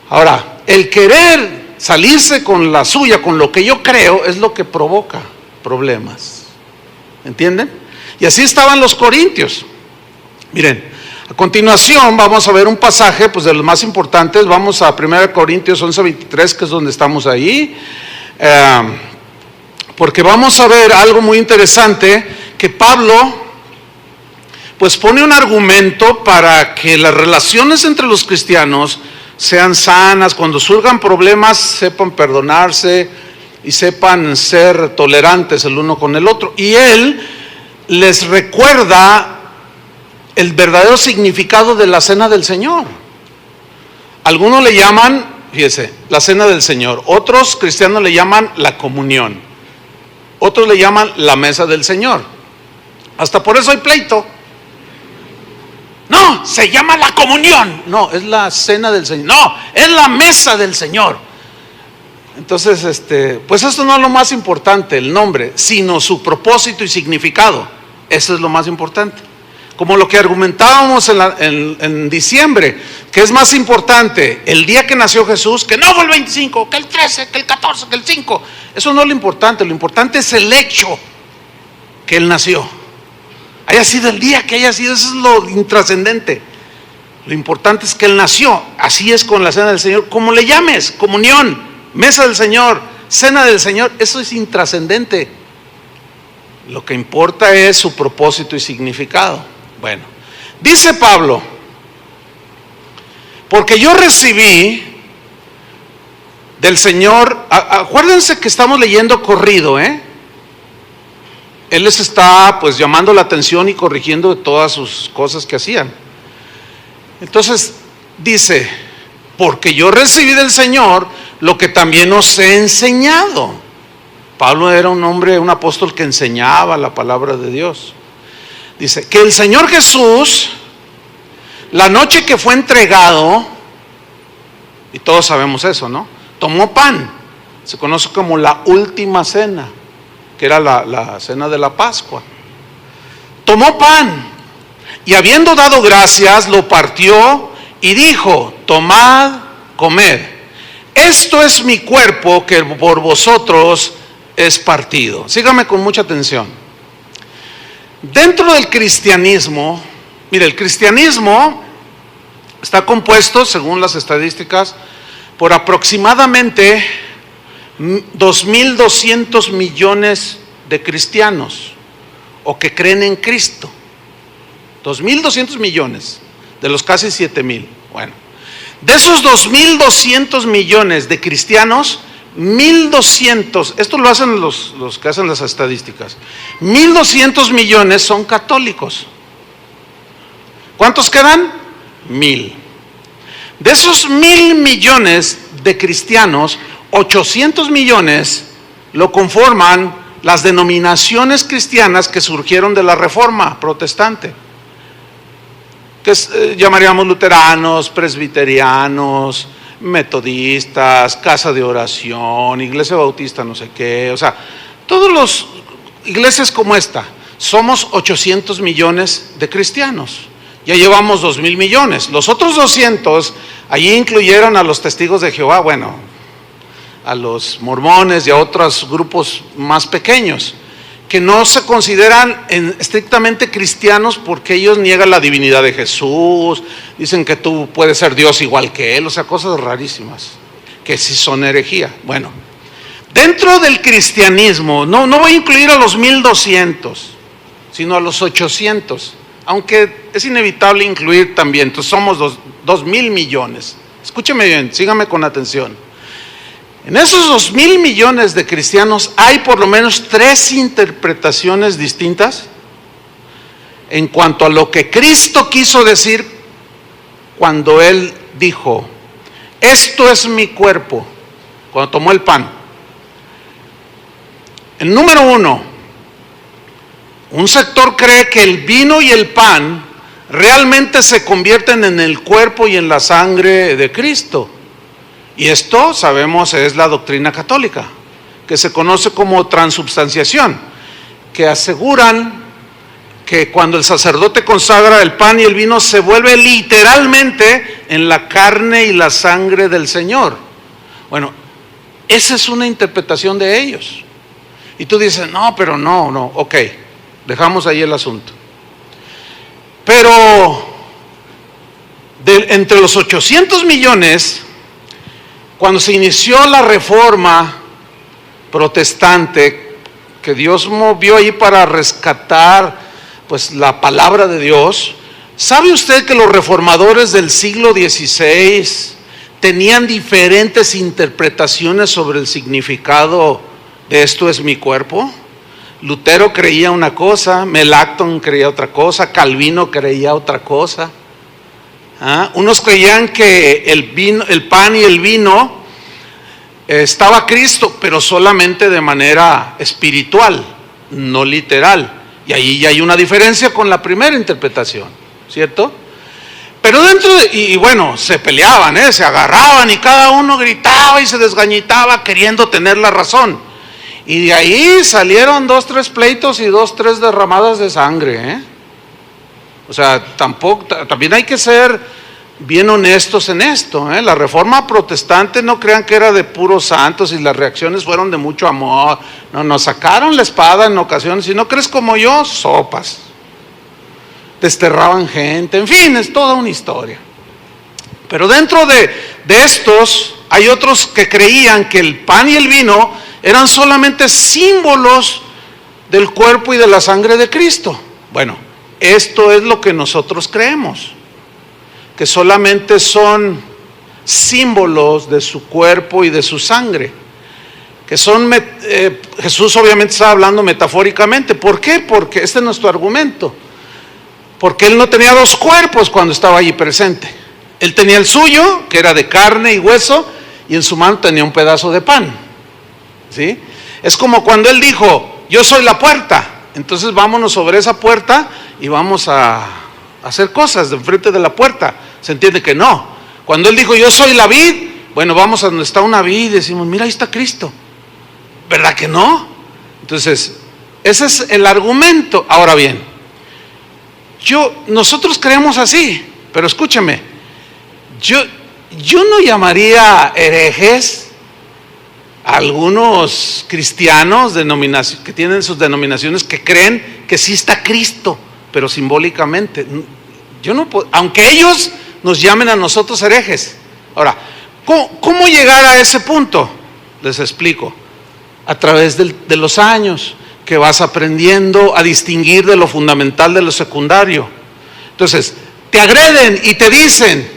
Ahora, el querer salirse con la suya, con lo que yo creo, es lo que provoca problemas. ¿Entienden? Y así estaban los corintios. Miren, a continuación vamos a ver un pasaje pues de los más importantes. Vamos a 1 Corintios 11:23, que es donde estamos ahí. Porque vamos a ver algo muy interesante, que Pablo pues pone un argumento para que las relaciones entre los cristianos sean sanas. Cuando surjan problemas, sepan perdonarse y sepan ser tolerantes el uno con el otro. Y él les recuerda el verdadero significado de la cena del Señor. Algunos le llaman, fíjese, la cena del Señor. Otros cristianos le llaman la comunión. Otros le llaman la mesa del Señor. Hasta por eso hay pleito. No, se llama la comunión. No, es la cena del Señor. No, es la mesa del Señor. Entonces, pues esto no es lo más importante, el nombre, sino su propósito y significado. Eso es lo más importante. Como lo que argumentábamos en diciembre, que es más importante el día que nació Jesús, que no fue el 25, que el 13, que el 14, que el 5. Eso no es lo importante es el hecho que Él nació. Haya sido el día que haya sido, eso es lo intrascendente. Lo importante es que Él nació. Así es con la cena del Señor, como le llames, comunión, mesa del Señor, cena del Señor, eso es intrascendente. Lo que importa es su propósito y significado. Bueno, dice Pablo, porque yo recibí del Señor, acuérdense que estamos leyendo corrido, Él les está pues llamando la atención y corrigiendo de todas sus cosas que hacían. Entonces dice, porque yo recibí del Señor lo que también os he enseñado. Pablo era un hombre, un apóstol que enseñaba la palabra de Dios. Dice, que el Señor Jesús, la noche que fue entregado, y todos sabemos eso, ¿no? Tomó pan, se conoce como la última cena, que era la cena de la Pascua. Tomó pan, y habiendo dado gracias, lo partió y dijo, tomad, comed. Esto es mi cuerpo que por vosotros es partido. Sígame con mucha atención. Dentro del cristianismo, mire, el cristianismo está compuesto, según las estadísticas, por aproximadamente 2.200 millones de cristianos o que creen en Cristo. 2.200 millones de los casi 7.000. Bueno, De esos 2.200 millones de cristianos, 1.200, esto lo hacen los que hacen las estadísticas, 1.200 millones son católicos. ¿Cuántos quedan? 1.000. De esos 1.000 millones de cristianos, 800 millones lo conforman las denominaciones cristianas que surgieron de la Reforma protestante, que llamaríamos luteranos, presbiterianos, metodistas, casa de oración, iglesia bautista no sé qué, o sea, todas las iglesias como esta. Somos 800 millones de cristianos, ya llevamos 2.000 millones. Los otros 200, allí incluyeron a los testigos de Jehová, bueno, a los mormones y a otros grupos más pequeños, que no se consideran estrictamente cristianos porque ellos niegan la divinidad de Jesús, dicen que tú puedes ser Dios igual que Él, o sea, cosas rarísimas, que sí son herejía. Bueno, dentro del cristianismo, no voy a incluir a los 1.200, sino a los 800, aunque es inevitable incluir también, entonces somos 2.000 millones. Escúcheme bien, sígame con atención. En esos 2.000 millones de cristianos hay por lo menos 3 interpretaciones distintas en cuanto a lo que Cristo quiso decir cuando Él dijo, esto es mi cuerpo, cuando tomó el pan. El número 1, un sector cree que el vino y el pan realmente se convierten en el cuerpo y en la sangre de Cristo. Y esto, sabemos, es la doctrina católica, que se conoce como transubstanciación, que aseguran que cuando el sacerdote consagra el pan y el vino, se vuelve literalmente en la carne y la sangre del Señor. Bueno, esa es una interpretación de ellos. Y tú dices, no, pero no, ok, dejamos ahí el asunto. Pero, entre los 800 millones... Cuando se inició la Reforma protestante, que Dios movió ahí para rescatar pues la palabra de Dios, ¿sabe usted que los reformadores del siglo XVI tenían diferentes interpretaciones sobre el significado de esto es mi cuerpo? Lutero creía una cosa, Melanchthon creía otra cosa, Calvino creía otra cosa. Unos creían que el pan y el vino estaba Cristo, pero solamente de manera espiritual, no literal. Y ahí ya hay una diferencia con la primera interpretación, ¿cierto? Pero y bueno, se peleaban, se agarraban y cada uno gritaba y se desgañitaba queriendo tener la razón. Y de ahí salieron 2, 3 pleitos y 2, 3 derramadas de sangre, O sea, también hay que ser bien honestos en esto, La Reforma protestante no crean que era de puros santos y las reacciones fueron de mucho amor. No, nos sacaron la espada en ocasiones. Si no crees como yo, sopas. Desterraban gente, en fin, es toda una historia. Pero dentro de estos, hay otros que creían que el pan y el vino eran solamente símbolos del cuerpo y de la sangre de Cristo. Bueno, esto es lo que nosotros creemos, que solamente son símbolos de su cuerpo y de su sangre, que son, Jesús obviamente estaba hablando metafóricamente. ¿Por qué? Porque este es nuestro argumento, porque Él no tenía 2 cuerpos cuando estaba allí presente. Él tenía el suyo, que era de carne y hueso, y en su mano tenía un pedazo de pan, ¿sí? Es como cuando Él dijo, yo soy la puerta, entonces vámonos sobre esa puerta y vamos a hacer cosas de enfrente de la puerta. Se entiende que no. Cuando Él dijo, yo soy la vid, bueno, vamos a donde está una vid y decimos, mira, ahí está Cristo. ¿Verdad que no? Entonces, ese es el argumento. Ahora bien, nosotros creemos así, pero escúcheme, yo no llamaría herejes a algunos cristianos que tienen sus denominaciones, que creen que sí está Cristo, pero simbólicamente. Yo no puedo, aunque ellos nos llamen a nosotros herejes. Ahora, ¿cómo llegar a ese punto? Les explico. A través de los años, que vas aprendiendo a distinguir de lo fundamental de lo secundario. Entonces, te agreden y te dicen,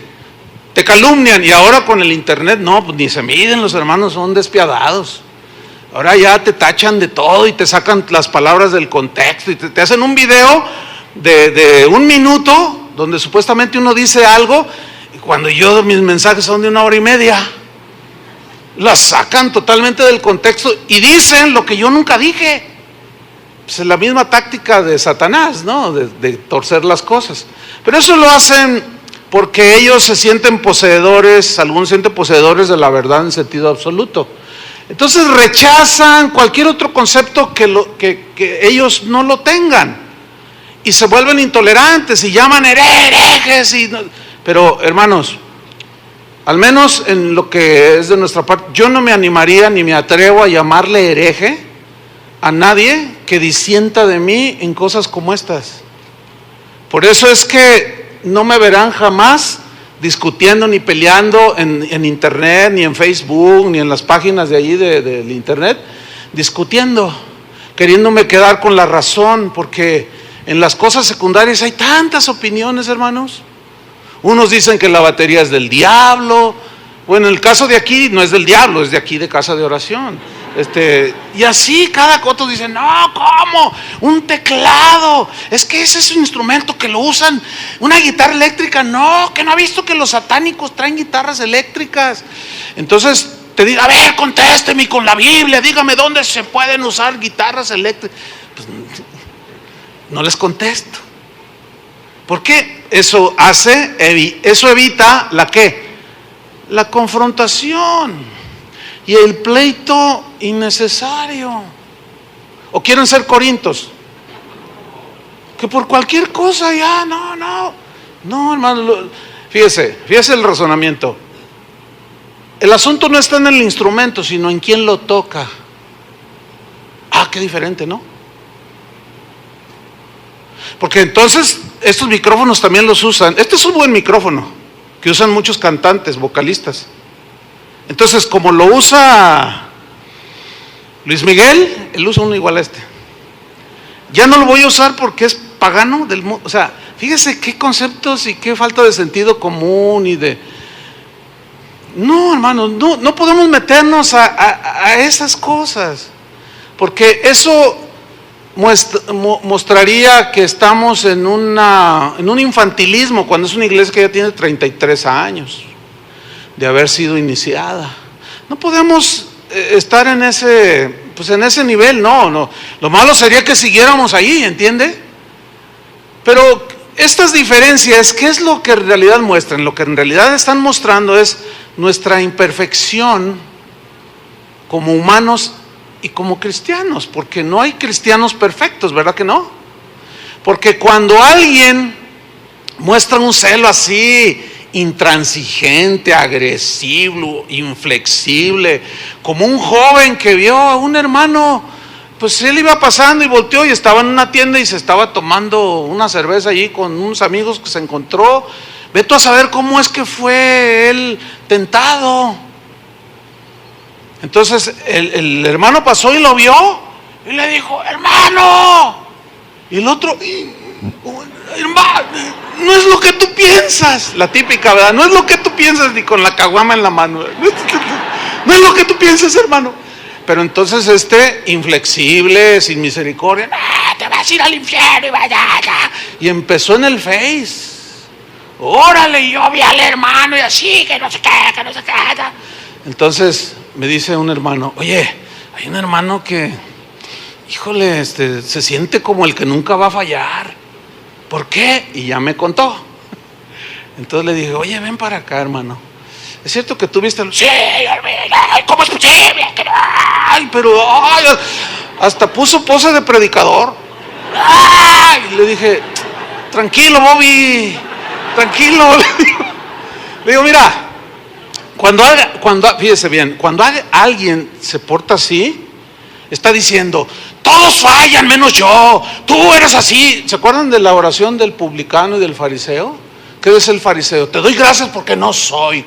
te calumnian. Y ahora con el internet, no, pues ni se miden, los hermanos son despiadados. Ahora ya te tachan de todo y te sacan las palabras del contexto y te hacen un video de 1 minuto donde supuestamente uno dice algo, y cuando mis mensajes son de 1 hora y media, las sacan totalmente del contexto y dicen lo que yo nunca dije. Pues es la misma táctica de Satanás, ¿no? De torcer las cosas. Pero eso lo hacen porque ellos se sienten poseedores, algunos se sienten poseedores de la verdad en sentido absoluto. Entonces rechazan cualquier otro concepto que ellos no lo tengan y se vuelven intolerantes y llaman herejes. Pero hermanos, al menos en lo que es de nuestra parte, yo no me animaría ni me atrevo a llamarle hereje a nadie que disienta de mí en cosas como estas. Por eso es que no me verán jamás discutiendo ni peleando en internet, ni en Facebook, ni en las páginas de allí del internet, discutiendo, queriéndome quedar con la razón, porque en las cosas secundarias hay tantas opiniones, hermanos. Unos dicen que la batería es del diablo. Bueno, en el caso de aquí no es del diablo, es de aquí de Casa de Oración. Y así cada otro dice, no, ¿cómo? Un teclado, es que ese es un instrumento que lo usan. Una guitarra eléctrica, no, que no ha visto que los satánicos traen guitarras eléctricas. Entonces te digo, a ver, contésteme con la Biblia, dígame dónde se pueden usar guitarras eléctricas. Pues, no les contesto. ¿Por qué? Eso evita la ¿qué? La confrontación y el pleito innecesario. ¿O quieren ser corintos? Que por cualquier cosa ya, no, hermano, fíjese el razonamiento. El asunto no está en el instrumento, sino en quién lo toca. Qué diferente, ¿no? Porque entonces estos micrófonos también los usan. Este es un buen micrófono que usan muchos cantantes, vocalistas. Entonces, como lo usa Luis Miguel, él usa uno igual a este. Ya no lo voy a usar porque es pagano del mundo. O sea, fíjese qué conceptos y qué falta de sentido común y de... No, hermanos, no podemos meternos a esas cosas, porque eso mostraría que estamos en un infantilismo, cuando es una iglesia que ya tiene 33 años de haber sido iniciada. No podemos estar en ese nivel, no. Lo malo sería que siguiéramos ahí, ¿entiende? Pero estas diferencias, ¿qué es lo que en realidad muestran? Lo que en realidad están mostrando es nuestra imperfección como humanos y como cristianos, porque no hay cristianos perfectos, ¿verdad que no? Porque cuando alguien muestra un celo así, intransigente, agresivo, inflexible, como un joven que vio a un hermano, pues él iba pasando y volteó y estaba en una tienda y se estaba tomando una cerveza allí con unos amigos que se encontró. Ve tú a saber cómo es que fue él tentado. Entonces el hermano pasó y lo vio y le dijo, hermano. Y el otro, hermano, no es lo que tú piensas. La típica, ¿verdad? No es lo que tú piensas, ni con la caguama en la mano. No es lo que tú piensas, hermano. Pero entonces inflexible, sin misericordia, te vas a ir al infierno y vaya. Y empezó en el Face. Órale, yo vi al hermano y así, que no sé qué. Entonces me dice un hermano, oye, hay un hermano que, híjole, se siente como el que nunca va a fallar. ¿Por qué? Y ya me contó. Entonces le dije, oye, ven para acá, hermano. ¿Es cierto que tú viste? Sí, ¿cómo es posible? Hasta puso pose de predicador. Y le dije, tranquilo, Bobby, tranquilo. Le digo, mira, fíjese bien, cuando alguien se porta así, está diciendo, todos fallan menos yo, tú eres así. ¿Se acuerdan de la oración del publicano y del fariseo? ¿Qué es el fariseo? Te doy gracias porque no soy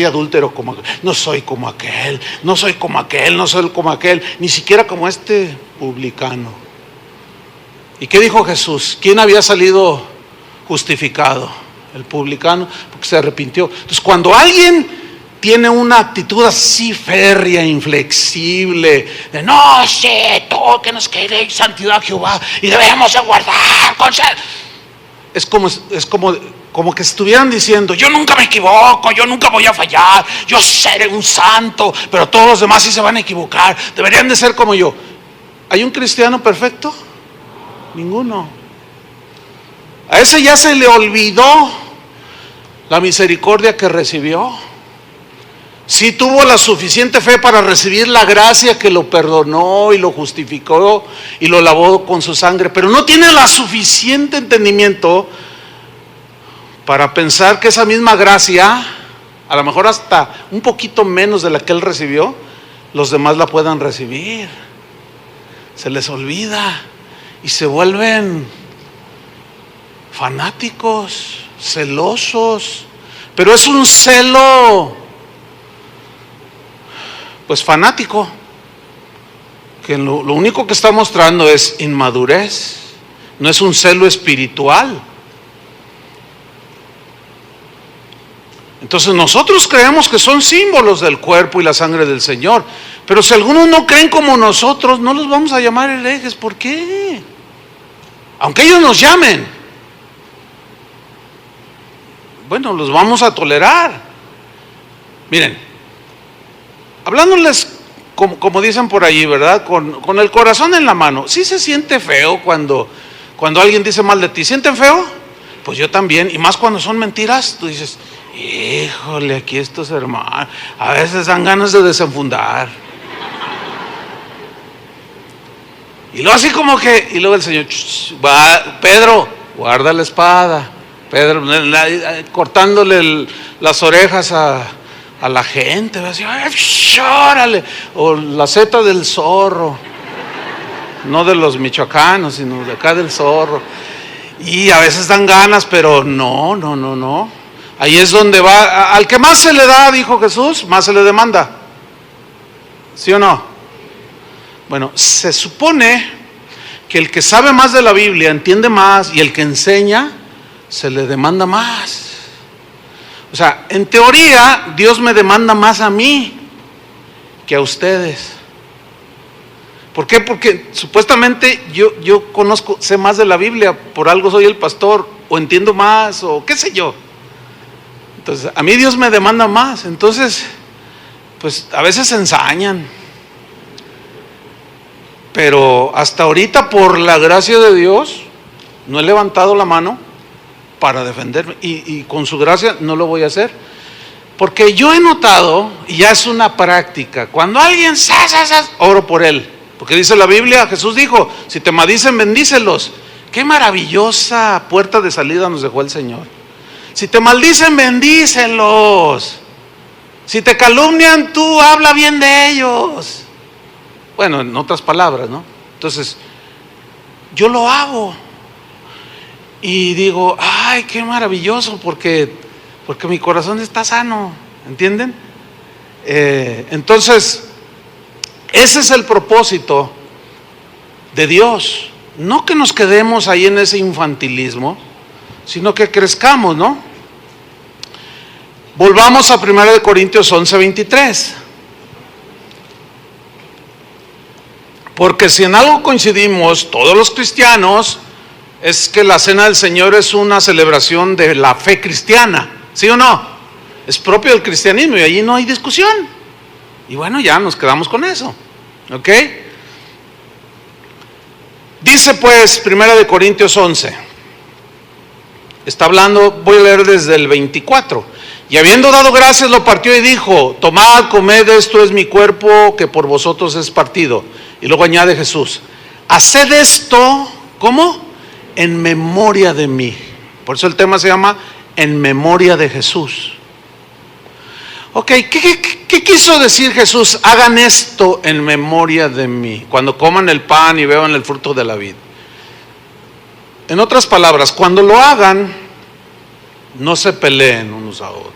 adúltero como aquel, no soy como aquel, no soy como aquel, ni siquiera como este publicano. ¿Y qué dijo Jesús? ¿Quién había salido justificado? el publicano, porque se arrepintió. Entonces, cuando alguien tiene una actitud así férrea, inflexible, de no sé, todo que nos queréis santidad a Jehová y debemos de guardar con sed, es como que estuvieran diciendo: yo nunca me equivoco, yo nunca voy a fallar, yo seré un santo, pero todos los demás sí se van a equivocar, deberían de ser como yo. ¿Hay un cristiano perfecto? Ninguno. A ese ya se le olvidó la misericordia que recibió. Sí tuvo la suficiente fe para recibir la gracia que lo perdonó y lo justificó y lo lavó con su sangre, pero no tiene la suficiente entendimiento para pensar que esa misma gracia, a lo mejor hasta un poquito menos de la que él recibió, los demás la puedan recibir. Se les olvida y se vuelven fanáticos, celosos, pero es un celo pues fanático, que lo único que está mostrando es inmadurez, no es un celo espiritual. Entonces nosotros creemos que son símbolos del cuerpo y la sangre del Señor, pero si algunos no creen como nosotros, no los vamos a llamar herejes. ¿Por qué? Aunque ellos nos llamen, bueno, los vamos a tolerar. Miren, hablándoles como dicen por allí, ¿verdad? Con el corazón en la mano. ¿Sí se siente feo cuando alguien dice mal de ti? ¿Sienten feo? Pues yo también, y más cuando son mentiras. Tú dices: híjole, aquí estos hermanos, a veces dan ganas de desenfundar. Y luego así como que, y luego el Señor: va, Pedro, guarda la espada. Pedro, cortándole las orejas a la gente, va a decir: órale, o la seta del zorro, no de los michoacanos, sino de acá del zorro. Y a veces dan ganas, pero no. Ahí es donde va, al que más se le da, dijo Jesús, más se le demanda. ¿Sí o no? Bueno, se supone que el que sabe más de la Biblia entiende más, y el que enseña se le demanda más. O sea, en teoría, Dios me demanda más a mí que a ustedes. ¿Por qué? Porque supuestamente yo sé más de la Biblia, por algo soy el pastor, o entiendo más, o qué sé yo. Entonces, a mí Dios me demanda más. Entonces, pues a veces se ensañan. Pero hasta ahorita, por la gracia de Dios, no he levantado la mano para defenderme, y con su gracia no lo voy a hacer, porque yo he notado, y ya es una práctica, cuando alguien oro por él, porque dice la Biblia, Jesús dijo: si te maldicen, bendícelos. Qué maravillosa puerta de salida nos dejó el Señor. Si te maldicen, bendícelos. Si te calumnian, tú habla bien de ellos. Bueno, en otras palabras, ¿no? Entonces, yo lo hago. Y digo: ay, qué maravilloso, porque mi corazón está sano, ¿entienden? Entonces, ese es el propósito de Dios. No que nos quedemos ahí en ese infantilismo, sino que crezcamos, ¿no? Volvamos a 1 Corintios 11:23. Porque si en algo coincidimos todos los cristianos, es que la cena del Señor es una celebración de la fe cristiana, ¿sí o no? Es propio del cristianismo y allí no hay discusión. Y bueno, ya nos quedamos con eso, ¿ok? Dice pues 1 Corintios 11, está hablando, voy a leer desde el 24. Y habiendo dado gracias, lo partió y dijo: tomad, comed, esto es mi cuerpo que por vosotros es partido. Y luego añade Jesús: haced esto, ¿cómo? En memoria de mí. Por eso el tema se llama En memoria de Jesús. Ok, ¿qué quiso decir Jesús? Hagan esto en memoria de mí, cuando coman el pan y beban el fruto de la vid. En otras palabras, cuando lo hagan, no se peleen unos a otros.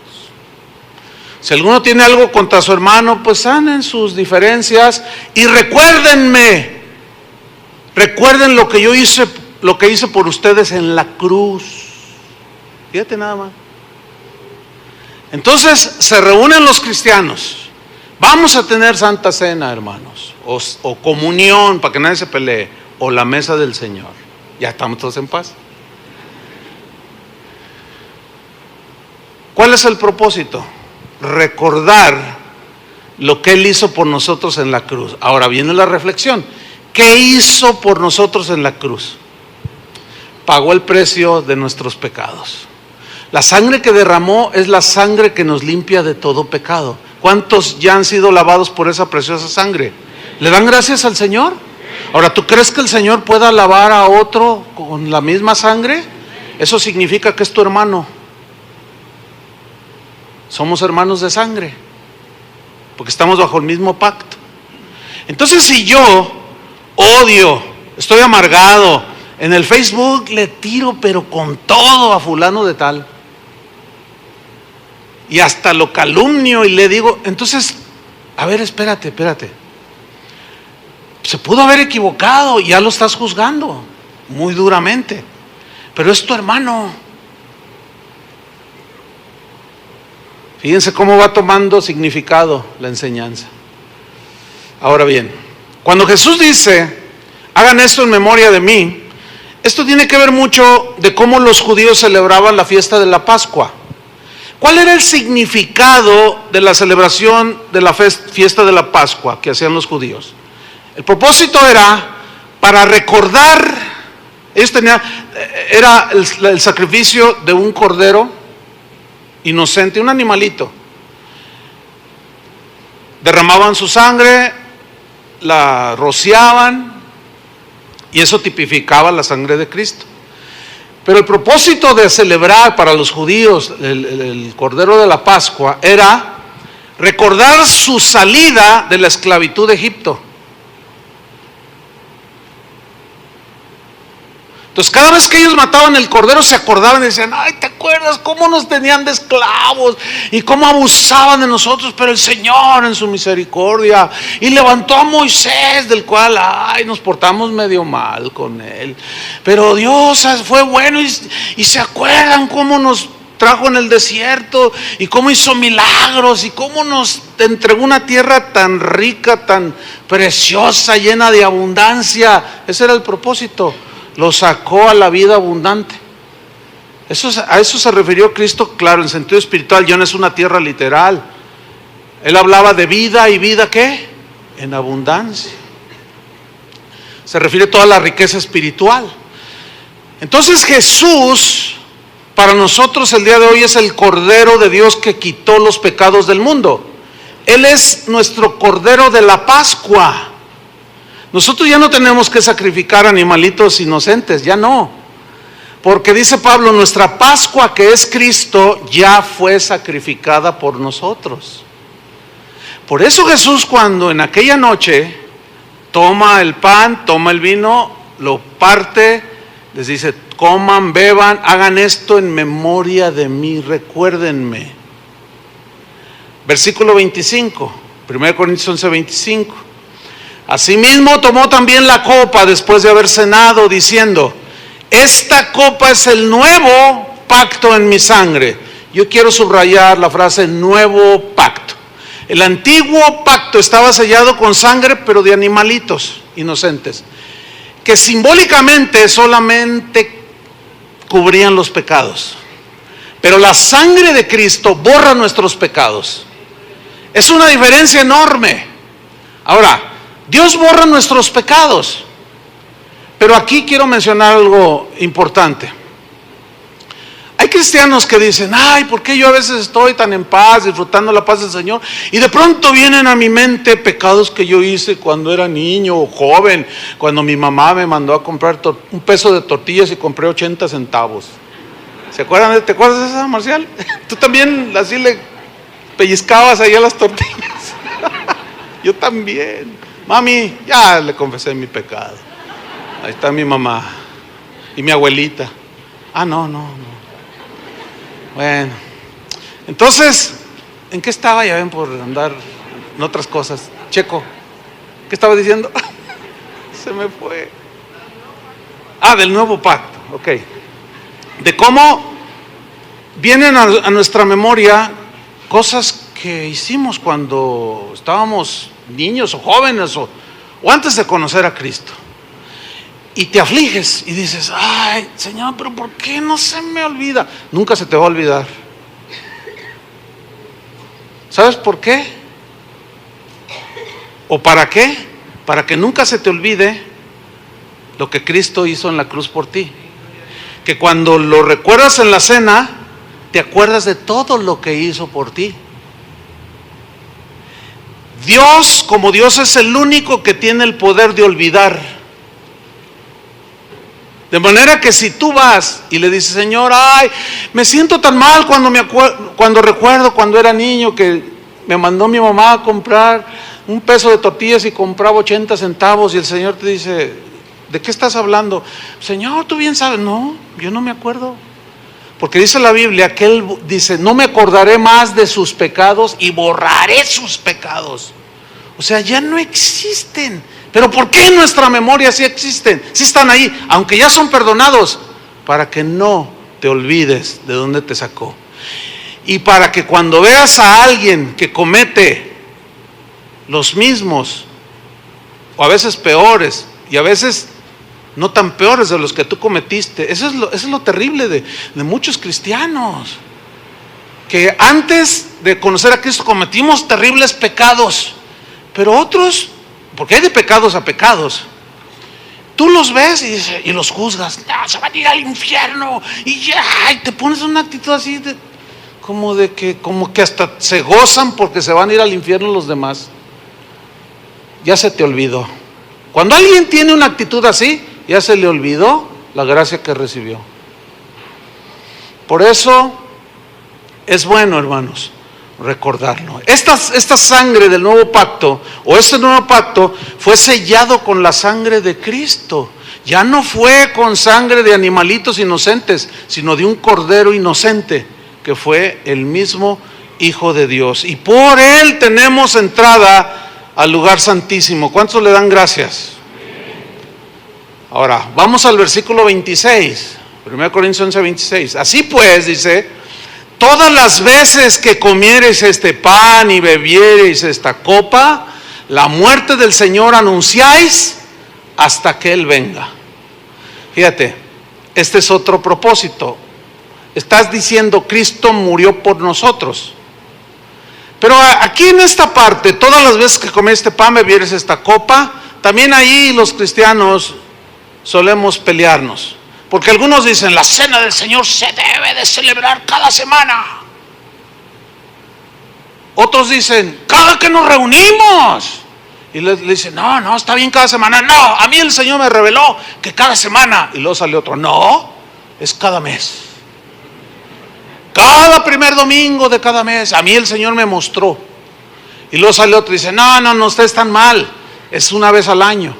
Si alguno tiene algo contra su hermano, pues sanen sus diferencias y recuérdenme. Recuerden lo que yo hice, lo que hice por ustedes en la cruz. Fíjate nada más. Entonces se reúnen los cristianos. Vamos a tener Santa Cena, hermanos, o comunión, para que nadie se pelee, o la mesa del Señor. Ya estamos todos en paz. ¿Cuál es el propósito? Recordar lo que Él hizo por nosotros en la cruz. Ahora viene la reflexión. ¿Qué hizo por nosotros en la cruz? Pagó el precio de nuestros pecados. La sangre que derramó es la sangre que nos limpia de todo pecado. ¿Cuántos ya han sido lavados por esa preciosa sangre? ¿Le dan gracias al Señor? Ahora, ¿tú crees que el Señor pueda lavar a otro con la misma sangre? Eso significa que es tu hermano. Somos hermanos de sangre, porque estamos bajo el mismo pacto. Entonces, si yo odio, estoy amargado, en el Facebook le tiro pero con todo a fulano de tal, y hasta lo calumnio y le digo, entonces, a ver, espérate, se pudo haber equivocado y ya lo estás juzgando muy duramente, pero es tu hermano. Fíjense cómo va tomando significado la enseñanza. Ahora bien, cuando Jesús dice, hagan esto en memoria de mí, esto tiene que ver mucho de cómo los judíos celebraban la fiesta de la Pascua. ¿Cuál era el significado de la celebración de la fiesta de la Pascua que hacían los judíos? El propósito era para recordar, ellos tenían, era el sacrificio de un cordero inocente, un animalito. Derramaban su sangre, la rociaban, y eso tipificaba la sangre de Cristo. Pero el propósito de celebrar para los judíos el Cordero de la Pascua era recordar su salida de la esclavitud de Egipto. Entonces cada vez que ellos mataban el cordero se acordaban y decían, ay, ¿te acuerdas cómo nos tenían de esclavos y cómo abusaban de nosotros? Pero el Señor en su misericordia y levantó a Moisés, del cual, ay, nos portamos medio mal con él, pero Dios fue bueno y se acuerdan cómo nos trajo en el desierto y cómo hizo milagros y cómo nos entregó una tierra tan rica, tan preciosa, llena de abundancia. Ese era el propósito. Lo sacó a la vida abundante. A eso se refirió Cristo, claro, en sentido espiritual, ya no es una tierra literal. Él hablaba de vida, y vida ¿qué? En abundancia. Se refiere a toda la riqueza espiritual. Entonces Jesús, para nosotros el día de hoy, es el Cordero de Dios que quitó los pecados del mundo. Él es nuestro Cordero de la Pascua. Nosotros ya no tenemos que sacrificar animalitos inocentes, ya no. Porque dice Pablo, nuestra Pascua, que es Cristo, ya fue sacrificada por nosotros. Por eso Jesús, cuando en aquella noche toma el pan, toma el vino, lo parte, les dice, coman, beban, hagan esto en memoria de mí, recuérdenme. Versículo 25, 1 Corintios 11, 25. Asimismo tomó también la copa después de haber cenado, diciendo, esta copa es el nuevo pacto en mi sangre. Yo quiero subrayar la frase nuevo pacto. El antiguo pacto estaba sellado con sangre, pero de animalitos inocentes, que simbólicamente solamente cubrían los pecados. Pero la sangre de Cristo borra nuestros pecados. Es una diferencia enorme. Ahora, Dios borra nuestros pecados, pero aquí quiero mencionar algo importante. Hay cristianos que dicen, ay, ¿por qué yo a veces estoy tan en paz, disfrutando la paz del Señor? Y de pronto vienen a mi mente pecados que yo hice cuando era niño o joven, cuando mi mamá me mandó a comprar un peso de tortillas y compré 80 centavos. ¿Te acuerdas de esa, Marcial? Tú también así le pellizcabas ahí a las tortillas. Yo también. Mami, ya le confesé mi pecado. Ahí está mi mamá y mi abuelita. No. Bueno, entonces, ¿en qué estaba? Ya ven, por andar en otras cosas. Checo, ¿qué estaba diciendo? Se me fue. Del nuevo pacto, ok. De cómo vienen a nuestra memoria cosas que hicimos cuando estábamos niños o jóvenes o antes de conocer a Cristo. Y te afliges y dices, ay, Señor, pero ¿por qué no se me olvida? Nunca se te va a olvidar. ¿Sabes por qué? ¿O para qué? Para que nunca se te olvide lo que Cristo hizo en la cruz por ti. Que cuando lo recuerdas en la cena, te acuerdas de todo lo que hizo por ti. Dios, como Dios, es el único que tiene el poder de olvidar. De manera que si tú vas y le dices, Señor, ay, me siento tan mal cuando recuerdo cuando era niño que me mandó mi mamá a comprar un peso de tortillas y compraba 80 centavos y el Señor te dice, ¿de qué estás hablando? Señor, tú bien sabes. No, yo no me acuerdo. Porque dice la Biblia que Él dice, no me acordaré más de sus pecados y borraré sus pecados. O sea, ya no existen. Pero ¿por qué en nuestra memoria sí existen? Sí están ahí, aunque ya son perdonados, para que no te olvides de dónde te sacó. Y para que cuando veas a alguien que comete los mismos, o a veces peores, y a veces no tan peores de los que tú cometiste. Eso es lo terrible de muchos cristianos, que antes de conocer a Cristo cometimos terribles pecados, pero otros, porque hay de pecados a pecados, tú los ves y los juzgas, no, se van a ir al infierno, y ya, y te pones una actitud así como que hasta se gozan porque se van a ir al infierno los demás. Ya se te olvidó. Cuando alguien tiene una actitud así, ya se le olvidó la gracia que recibió. Por eso es bueno, hermanos, recordarlo. Esta sangre del nuevo pacto, o este nuevo pacto, fue sellado con la sangre de Cristo. Ya no fue con sangre de animalitos inocentes, sino de un cordero inocente, que fue el mismo Hijo de Dios. Y por Él tenemos entrada al lugar santísimo. ¿Cuántos le dan gracias? Ahora, vamos al versículo 26, 1 Corintios 11, 26. Así pues, dice, todas las veces que comiereis este pan y bebiereis esta copa, la muerte del Señor anunciáis hasta que Él venga. Fíjate, este es otro propósito. Estás diciendo, Cristo murió por nosotros. Pero aquí en esta parte, todas las veces que comieres este pan, bebieres esta copa, también ahí los cristianos solemos pelearnos, porque algunos dicen, la cena del Señor se debe de celebrar cada semana. Otros dicen, cada que nos reunimos. Y le dicen, no, está bien cada semana. No, a mí el Señor me reveló que cada semana. Y luego sale otro, no, es cada mes. Cada primer domingo de cada mes, a mí el Señor me mostró. Y luego sale otro y dice, no, ustedes están mal, es una vez al año.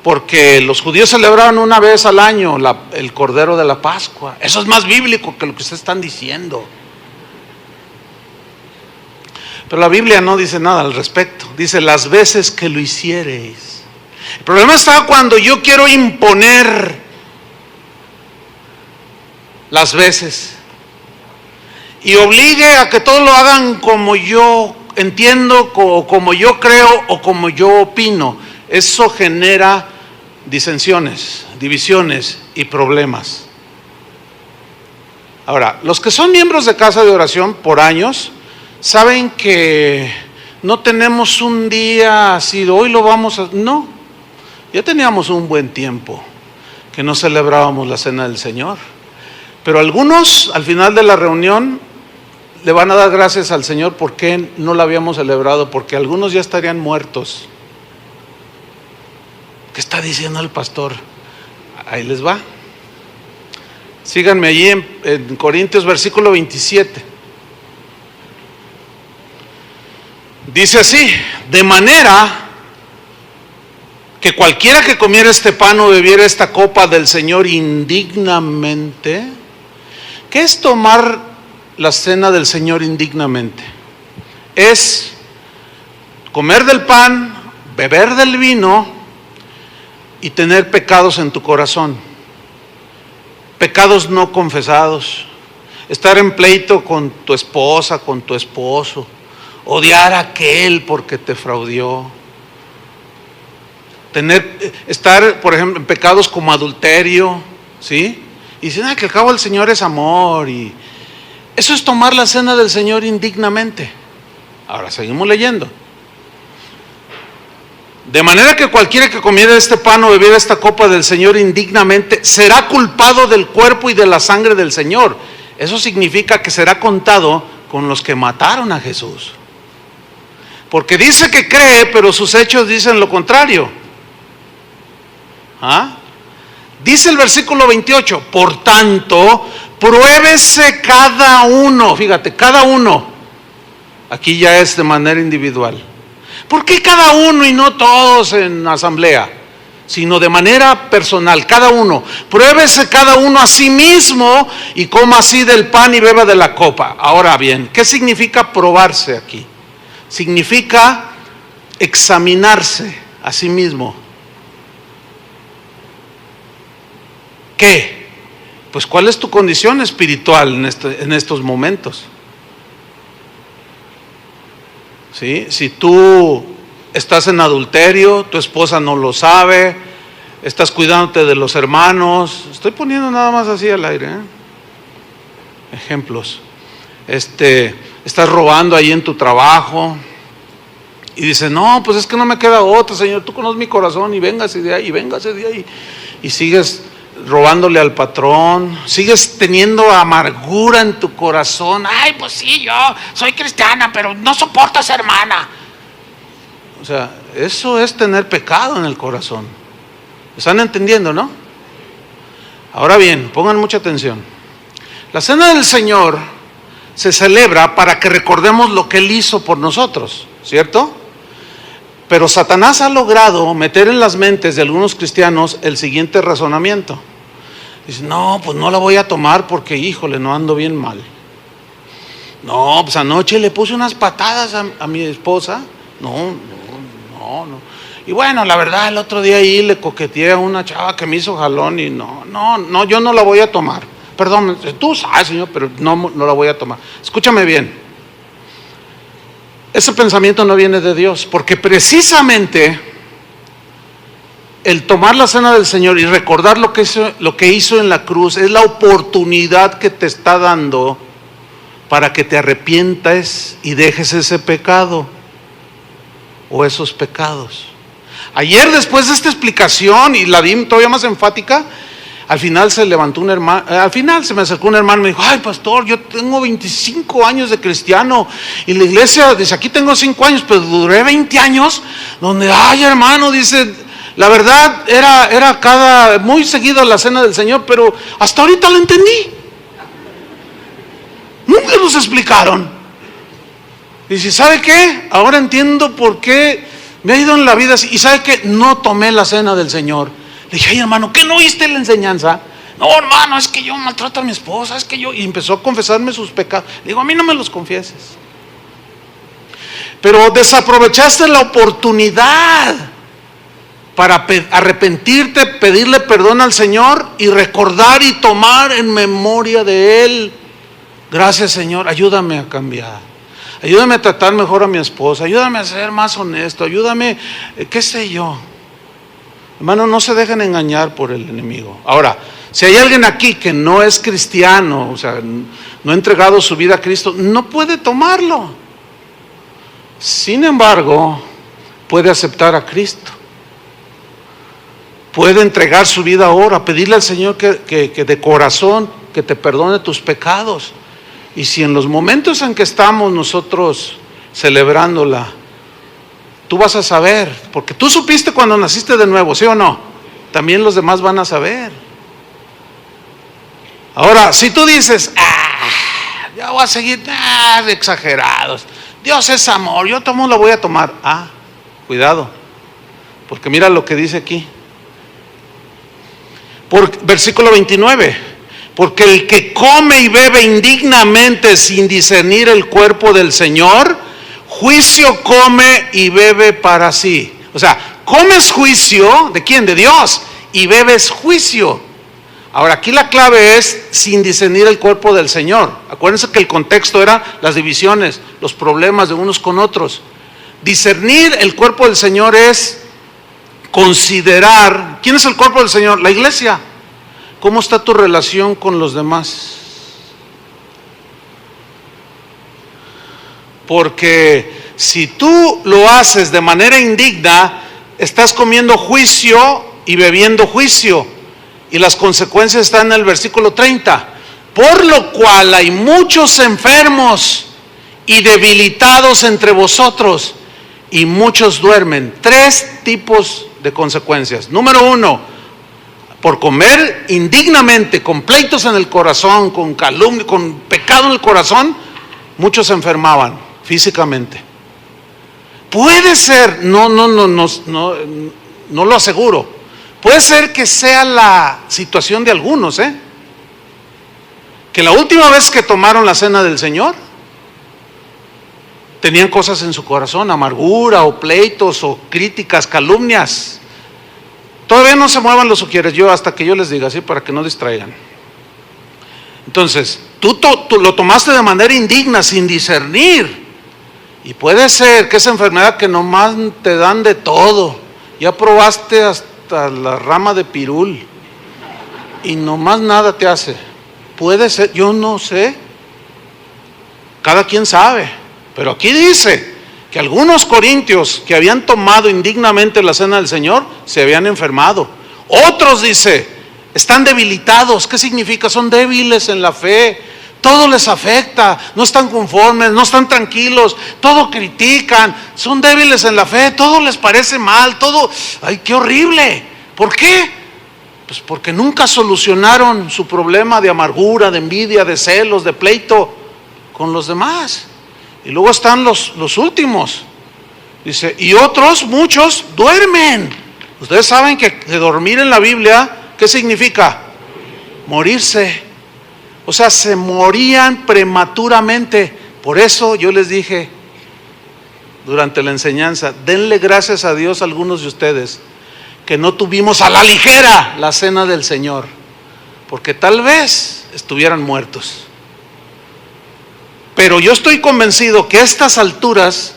Porque los judíos celebraban una vez al año el Cordero de la Pascua. Eso es más bíblico que lo que ustedes están diciendo. Pero la Biblia no dice nada al respecto. Dice, las veces que lo hiciereis. El problema está cuando yo quiero imponer las veces y obligue a que todos lo hagan como yo entiendo, o como yo creo, o como yo opino. Eso genera disensiones, divisiones y problemas. Ahora, los que son miembros de casa de oración por años saben que no tenemos un día así, hoy lo vamos a... No, ya teníamos un buen tiempo que no celebrábamos la cena del Señor. Pero algunos al final de la reunión le van a dar gracias al Señor porque no la habíamos celebrado, porque algunos ya estarían muertos. ¿Qué está diciendo el pastor? Ahí les va. Síganme allí en Corintios versículo 27. Dice así, de manera que cualquiera que comiera este pan o bebiera esta copa del Señor indignamente. ¿Qué es tomar la cena del Señor indignamente? Es comer del pan, beber del vino y tener pecados en tu corazón. pecados no confesados, estar en pleito con tu esposa, con tu esposo, odiar a aquel porque te fraudió, estar, por ejemplo, en pecados como adulterio, ¿sí? Y dicen, que al cabo el Señor es amor, y eso es tomar la cena del Señor indignamente. Ahora seguimos leyendo. De manera que cualquiera que comiera este pan o bebiera esta copa del Señor indignamente será culpado del cuerpo y de la sangre del Señor. Eso significa que será contado con los que mataron a Jesús. Porque dice que cree, pero sus hechos dicen lo contrario. Dice el versículo 28, por tanto, pruébese cada uno. Fíjate, cada uno. Aquí ya es de manera individual. ¿Por qué cada uno y no todos en asamblea? Sino de manera personal, cada uno. Pruébese cada uno a sí mismo y coma así del pan y beba de la copa. Ahora bien, ¿qué significa probarse aquí? Significa examinarse a sí mismo. ¿Qué? Pues ¿cuál es tu condición espiritual en estos momentos? ¿Sí? Si tú estás en adulterio, tu esposa no lo sabe, estás cuidándote de los hermanos, estoy poniendo nada más así al aire, ejemplos. Estás robando ahí en tu trabajo y dices, no, pues es que no me queda otra, Señor, tú conoces mi corazón, y véngase de ahí, y sigues robándole al patrón, sigues teniendo amargura en tu corazón. Ay, pues sí, yo soy cristiana, pero no soporto a esa hermana. O sea, eso es tener pecado en el corazón. ¿Están entendiendo, no? Ahora bien, pongan mucha atención. La cena del Señor se celebra para que recordemos lo que Él hizo por nosotros, ¿cierto? Pero Satanás ha logrado meter en las mentes de algunos cristianos el siguiente razonamiento. Dice, no, pues no la voy a tomar porque, híjole, no ando bien mal. No, pues anoche le puse unas patadas a mi esposa. No. Y bueno, la verdad, el otro día ahí le coqueteé a una chava que me hizo jalón y no, yo no la voy a tomar. Perdón, tú sabes, Señor, pero no la voy a tomar. Escúchame bien. Ese pensamiento no viene de Dios, porque precisamente el tomar la cena del Señor y recordar lo que hizo en la cruz es la oportunidad que te está dando para que te arrepientas y dejes ese pecado o esos pecados. Ayer, después de esta explicación, y la di todavía más enfática, al final se levantó un hermano, al final se me acercó un hermano y me dijo, ay pastor, yo tengo 25 años de cristiano, y la iglesia, dice, aquí tengo 5 años, pero duré 20 años, donde, ay hermano, dice, la verdad, era muy seguido la cena del Señor, pero hasta ahorita lo entendí. Nunca nos explicaron. Dice, ¿sabe qué? Ahora entiendo por qué me ha ido en la vida así. Y ¿sabe qué? No tomé la cena del Señor. Le dije, ay hermano, ¿qué no oíste la enseñanza? No hermano, es que yo maltrato a mi esposa, y empezó a confesarme sus pecados. Le digo, a mí no me los confieses. Pero desaprovechaste la oportunidad para arrepentirte, pedirle perdón al Señor y recordar y tomar en memoria de Él. Gracias Señor, ayúdame a cambiar. Ayúdame a tratar mejor a mi esposa, ayúdame a ser más honesto, ayúdame, qué sé yo. Hermano, no se dejen engañar por el enemigo. Ahora, si hay alguien aquí que no es cristiano, o sea, no ha entregado su vida a Cristo, no puede tomarlo. Sin embargo, puede aceptar a Cristo. Puede entregar su vida ahora, pedirle al Señor que de corazón, que te perdone tus pecados. Y si en los momentos en que estamos nosotros celebrándola, tú vas a saber, porque tú supiste cuando naciste de nuevo, ¿sí o no? También los demás van a saber. Ahora, si tú dices, ya voy a seguir, exagerados, Dios es amor, yo tomo, lo voy a tomar. Cuidado, porque mira lo que dice aquí. Versículo 29, porque el que come y bebe indignamente sin discernir el cuerpo del Señor, juicio come y bebe para sí. O sea, comes juicio, ¿de quién? De Dios, y bebes juicio. Ahora, aquí la clave es sin discernir el cuerpo del Señor. Acuérdense que el contexto era las divisiones, los problemas de unos con otros. Discernir el cuerpo del Señor es considerar. ¿Quién es el cuerpo del Señor? La iglesia. ¿Cómo está tu relación con los demás? Porque si tú lo haces de manera indigna, estás comiendo juicio y bebiendo juicio. Y las consecuencias están en el versículo 30. Por lo cual hay muchos enfermos y debilitados entre vosotros, y muchos duermen. 3 tipos de consecuencias. Número 1, por comer indignamente, con pleitos en el corazón, con calumnia, con pecado en el corazón, muchos se enfermaban físicamente. Puede ser, no lo aseguro, puede ser que sea la situación de algunos, que la última vez que tomaron la cena del Señor, tenían cosas en su corazón, amargura o pleitos o críticas, calumnias. Todavía no se muevan los sugieres yo hasta que yo les diga, así para que no distraigan. Entonces, tú lo tomaste de manera indigna, sin discernir. Y puede ser que esa enfermedad que nomás te dan de todo, ya probaste hasta la rama de pirul y nomás nada te hace. Puede ser, yo no sé, cada quien sabe, pero aquí dice que algunos corintios que habían tomado indignamente la cena del Señor se habían enfermado. Otros, dice, están debilitados. ¿Qué significa? Son débiles en la fe. Todo les afecta, no están conformes, no están tranquilos, todo critican, son débiles en la fe, todo les parece mal, todo, ¡ay, qué horrible! ¿Por qué? Pues porque nunca solucionaron su problema de amargura, de envidia, de celos, de pleito con los demás. Y luego están los últimos. Dice, y otros, muchos, duermen. Ustedes saben que de dormir en la Biblia, ¿qué significa? Morirse. O sea, se morían prematuramente. Por eso yo les dije durante la enseñanza, denle gracias a Dios a algunos de ustedes que no tuvimos a la ligera la cena del Señor, porque tal vez estuvieran muertos. Pero yo estoy convencido que a estas alturas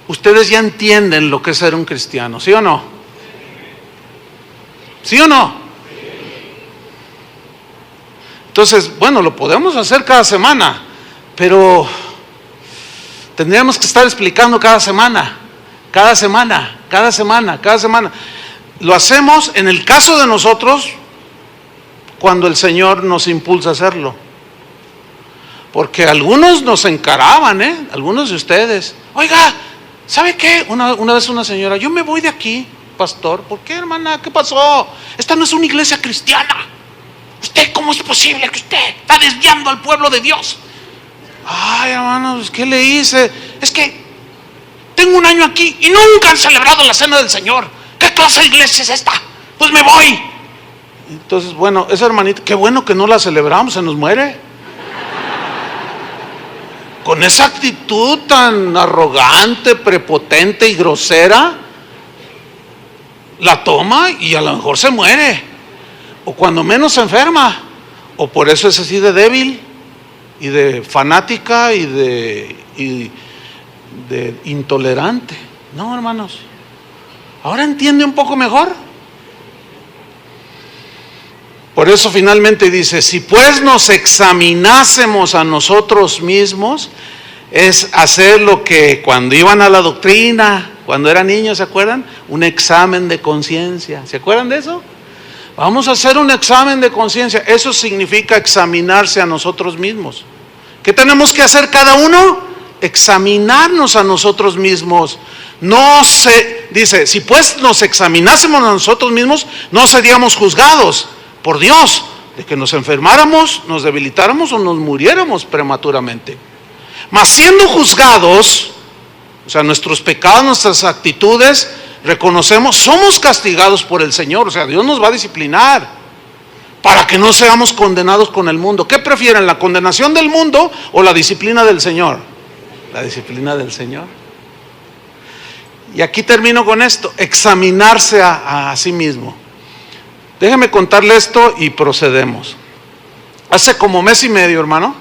ustedes ya entienden lo que es ser un cristiano, ¿sí o no? ¿Sí o no? Entonces, bueno, lo podemos hacer cada semana, pero tendríamos que estar explicando cada semana. Lo hacemos en el caso de nosotros cuando el Señor nos impulsa a hacerlo. Porque algunos nos encaraban, algunos de ustedes. Oiga, ¿sabe qué? Una vez una señora, yo me voy de aquí, pastor. ¿Por qué, hermana? ¿Qué pasó? Esta no es una iglesia cristiana. ¿Usted cómo es posible que usted está desviando al pueblo de Dios? Ay, hermanos, ¿qué le hice? Es que tengo un año aquí y nunca han celebrado la cena del Señor. ¿Qué clase de iglesia es esta? Pues me voy. Entonces, bueno, esa hermanita, qué bueno que no la celebramos, se nos muere. Con esa actitud tan arrogante, prepotente y grosera, la toma y a lo mejor se muere. O cuando menos se enferma, o por eso es así de débil y de fanática y de intolerante. No, hermanos, ahora entiende un poco mejor. Por eso finalmente dice, si pues nos examinásemos a nosotros mismos, es hacer lo que cuando iban a la doctrina, cuando eran niños, ¿se acuerdan? Un examen de conciencia, ¿se acuerdan de eso? Vamos a hacer un examen de conciencia. Eso significa examinarse a nosotros mismos. ¿Qué tenemos que hacer cada uno? Examinarnos a nosotros mismos. Dice, si pues nos examinásemos a nosotros mismos, no seríamos juzgados por Dios de que nos enfermáramos, nos debilitáramos o nos muriéramos prematuramente. Mas siendo juzgados, o sea, nuestros pecados, nuestras actitudes, reconocemos, somos castigados por el Señor, o sea, Dios nos va a disciplinar para que no seamos condenados con el mundo. ¿Qué prefieren, la condenación del mundo o la disciplina del Señor? La disciplina del Señor. Y aquí termino con esto, examinarse a sí mismo. Déjeme contarle esto y procedemos. Hace como mes y medio, hermano,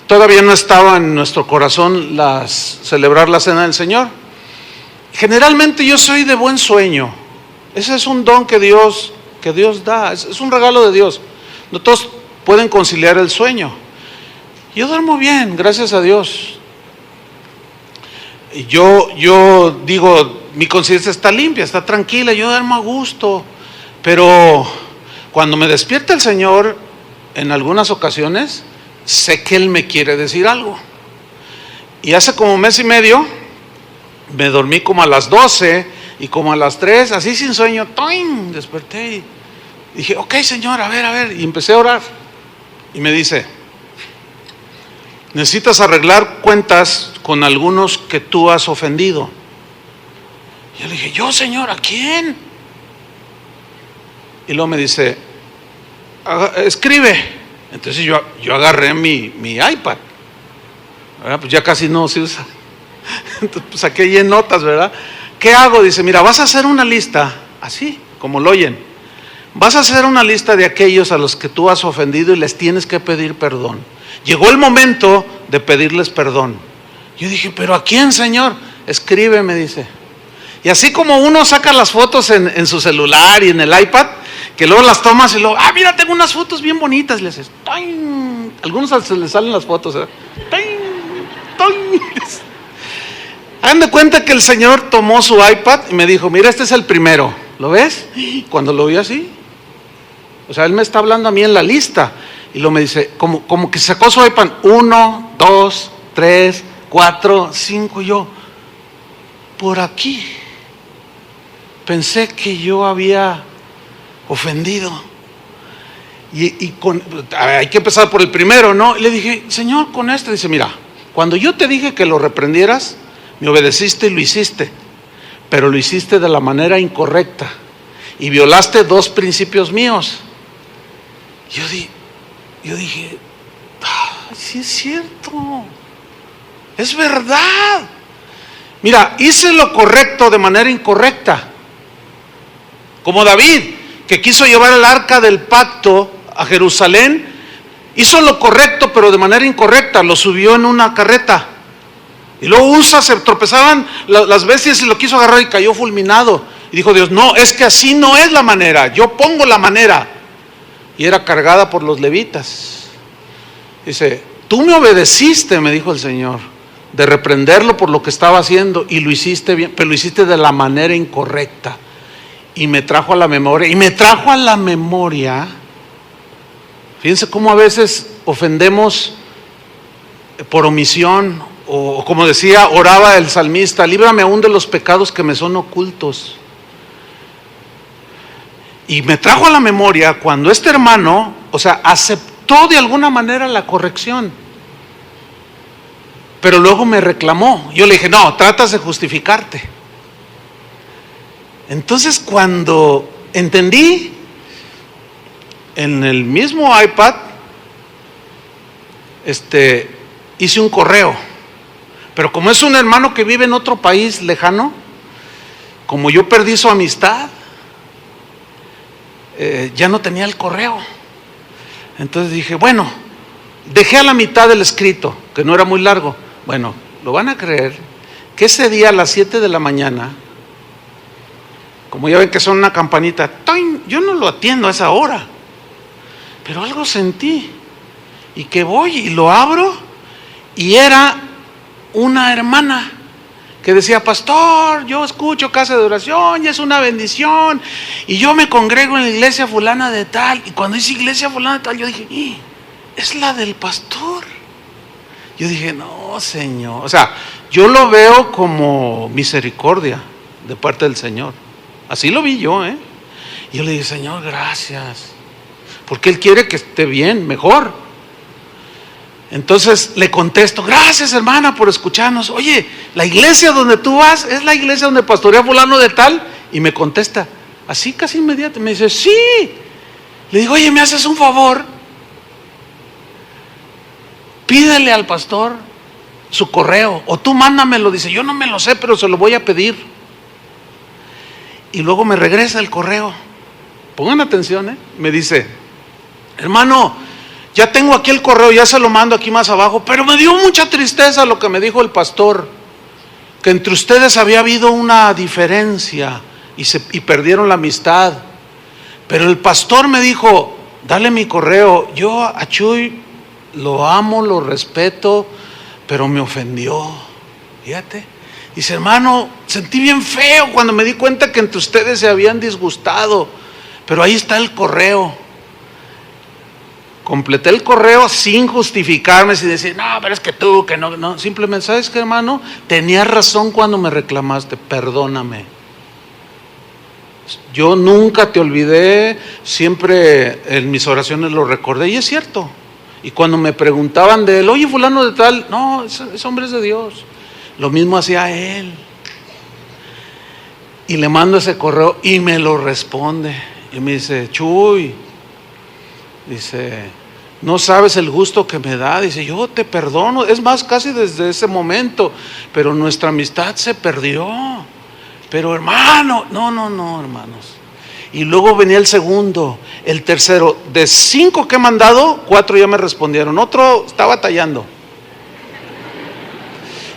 todavía no estaba en nuestro corazón celebrar la cena del Señor. Generalmente yo soy de buen sueño. Ese es un don que Dios da, es un regalo de Dios. No todos pueden conciliar el sueño. Yo duermo bien, gracias a Dios. Yo digo, mi conciencia está limpia, está tranquila, yo duermo a gusto. Pero cuando me despierta el Señor, en algunas ocasiones, sé que Él me quiere decir algo. Y hace como mes y medio, me dormí como a las 12 y como a las 3, así sin sueño, ¡toing!, desperté y dije, ok, Señor, a ver, y empecé a orar. Y me dice, necesitas arreglar cuentas con algunos que tú has ofendido. Y yo le dije, ¿yo, Señor, a quién? Y luego me dice, escribe. Entonces yo agarré mi iPad, ¿verdad? Pues ya casi no se usa. Entonces pues saqué ahí en notas, ¿verdad? ¿Qué hago? Dice, mira, vas a hacer una lista, así como lo oyen. Vas a hacer una lista de aquellos a los que tú has ofendido y les tienes que pedir perdón. Llegó el momento de pedirles perdón. Yo dije, ¿pero a quién, Señor? Escribe, me dice. Y así como uno saca las fotos en su celular y en el iPad, que luego las tomas y luego, mira, tengo unas fotos bien bonitas, y le haces, ¡toing! Algunos se les salen las fotos, ¿eh? ¡Toing! ¡Toing! Hagan de cuenta que el Señor tomó su iPad y me dijo, mira, este es el primero, ¿lo ves? Cuando lo vi así, o sea, Él me está hablando a mí en la lista, y luego me dice, como que sacó su iPad, 1, 2, 3, 4, 5, y yo, por aquí, pensé que yo había ofendido. Hay que empezar por el primero, ¿no? Y le dije, Señor, con este, dice, mira, cuando yo te dije que lo reprendieras, me obedeciste y lo hiciste, pero lo hiciste de la manera incorrecta y violaste 2 principios míos. Yo dije, sí es cierto, es verdad. Mira, hice lo correcto de manera incorrecta, como David, que quiso llevar el arca del pacto a Jerusalén, hizo lo correcto pero de manera incorrecta, lo subió en una carreta. Y luego se tropezaban las bestias y lo quiso agarrar y cayó fulminado. Y dijo Dios, no, es que así no es la manera, yo pongo la manera. Y era cargada por los levitas. Dice, tú me obedeciste, me dijo el Señor, de reprenderlo por lo que estaba haciendo, y lo hiciste bien, pero lo hiciste de la manera incorrecta. Y me trajo a la memoria, fíjense cómo a veces ofendemos por omisión, o como decía, oraba el salmista, líbrame aún de los pecados que me son ocultos. Y me trajo a la memoria cuando este hermano, aceptó de alguna manera la corrección, pero luego me reclamó. Yo le dije, no, tratas de justificarte. Entonces cuando entendí, en el mismo iPad, hice un correo. Pero como es un hermano que vive en otro país lejano, como yo perdí su amistad, ya no tenía el correo. Entonces dije, bueno, dejé a la mitad el escrito, que no era muy largo. Bueno, lo van a creer que ese día a las 7 de la mañana, como ya ven que son una campanita, ¡toing!, yo no lo atiendo a esa hora, pero algo sentí, y que voy y lo abro, y era una hermana que decía, pastor, yo escucho casa de oración y es una bendición, y yo me congrego en la iglesia fulana de tal. Y cuando dice iglesia fulana de tal, yo dije, es la del pastor. Yo dije, no, Señor, yo lo veo como misericordia de parte del Señor, así lo vi yo, Y yo le dije, Señor, gracias, porque Él quiere que esté bien, mejor. Entonces le contesto, gracias, hermana, por escucharnos. Oye, la iglesia donde tú vas es la iglesia donde pastorea fulano de tal. Y me contesta, así casi inmediato, me dice, sí. Le digo, oye, ¿me haces un favor? Pídele al pastor su correo, o tú mándamelo. Dice, yo no me lo sé, pero se lo voy a pedir. Y luego me regresa el correo. pongan atención, me dice: hermano, ya tengo aquí el correo, ya se lo mando aquí más abajo, pero me dio mucha tristeza lo que me dijo el pastor, que entre ustedes había habido una diferencia y perdieron la amistad. Pero el pastor me dijo: dale mi correo. Yo a Chuy lo amo, lo respeto, pero me ofendió. Fíjate. Dice: hermano, sentí bien feo cuando me di cuenta que entre ustedes se habían disgustado, pero ahí está el correo. Completé el correo sin justificarme, sin decir: no, pero es que tú, que no. Simplemente, ¿sabes qué, hermano? Tenías razón cuando me reclamaste, perdóname. Yo nunca te olvidé, siempre en mis oraciones lo recordé, y es cierto. Y cuando me preguntaban de él: oye, fulano de tal, no, ese hombre es de Dios. Lo mismo hacía él. Y le mando ese correo y me lo responde. Y me dice: Chuy, dice, no sabes el gusto que me da. Dice: yo te perdono. Es más, casi desde ese momento. Pero nuestra amistad se perdió. Pero hermano, no, hermanos. Y luego venía el segundo, el tercero. De 5 que he mandado, 4 ya me respondieron. Otro está batallando.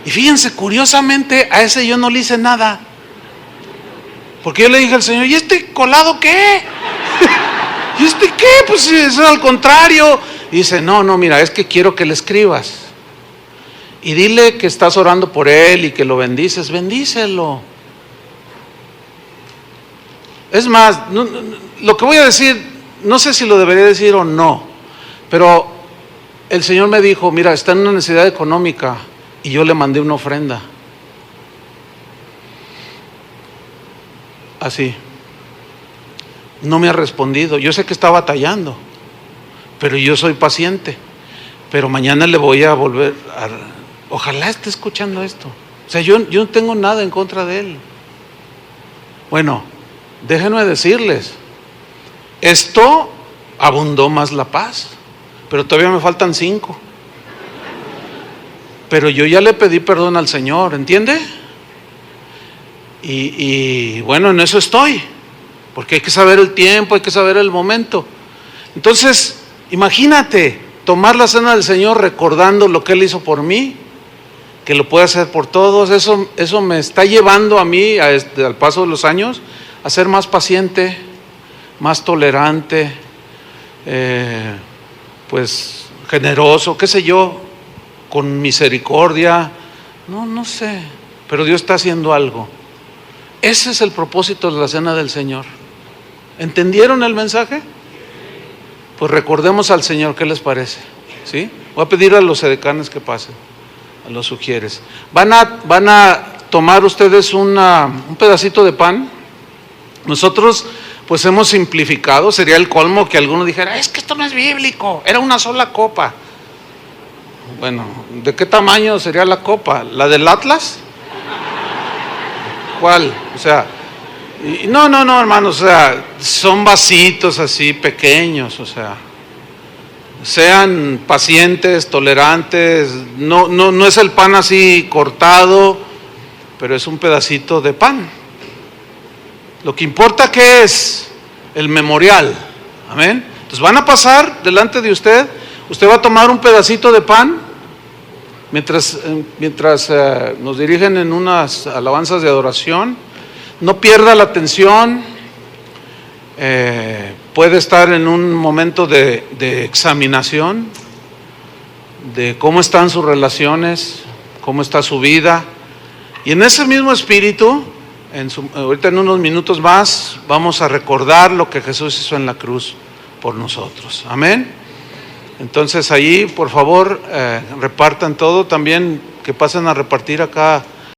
Y fíjense, curiosamente, a ese yo no le hice nada. Porque yo le dije al Señor: ¿y este colado qué? ¿Y este qué? Pues es al contrario. Y dice: no, mira, es que quiero que le escribas. Y dile que estás orando por él y que lo bendices. Bendícelo. Es más, lo que voy a decir, no sé si lo debería decir o no, pero el Señor me dijo: mira, está en una necesidad económica, y yo le mandé una ofrenda. Así. No me ha respondido. Yo sé que está batallando, pero yo soy paciente. Pero mañana le voy a volver a... Ojalá esté escuchando esto. O sea, yo no tengo nada en contra de él. Bueno, déjenme decirles, esto abundó más la paz, pero todavía me faltan 5. Pero yo ya le pedí perdón al Señor, ¿entiende? Y bueno, en eso estoy, porque hay que saber el tiempo, hay que saber el momento. Entonces, imagínate tomar la cena del Señor recordando lo que Él hizo por mí, que lo puede hacer por todos. Eso me está llevando a mí, al paso de los años, a ser más paciente, más tolerante, pues generoso, qué sé yo, con misericordia. No sé, pero Dios está haciendo algo. Ese es el propósito de la cena del Señor. ¿Entendieron el mensaje? Pues recordemos al Señor. ¿Qué les parece? ¿Sí? Voy a pedir a los edecanes que pasen, a los sugieres. Van a tomar ustedes un pedacito de pan. Nosotros pues hemos simplificado. Sería el colmo que alguno dijera: es que esto no es bíblico, era una sola copa. Bueno, ¿de qué tamaño sería la copa? ¿La del Atlas? ¿Cuál? O sea, no, hermanos, o sea, son vasitos así pequeños, o sea, sean pacientes, tolerantes. No es el pan así cortado, pero es un pedacito de pan. Lo que importa que es el memorial. Amén. Entonces van a pasar delante de usted. Usted va a tomar un pedacito de pan mientras nos dirigen en unas alabanzas de adoración. No pierda la atención. Puede estar en un momento de examinación de cómo están sus relaciones, cómo está su vida. Y en ese mismo espíritu, ahorita en unos minutos más, vamos a recordar lo que Jesús hizo en la cruz por nosotros. Amén. Entonces ahí, por favor, repartan todo. También que pasen a repartir acá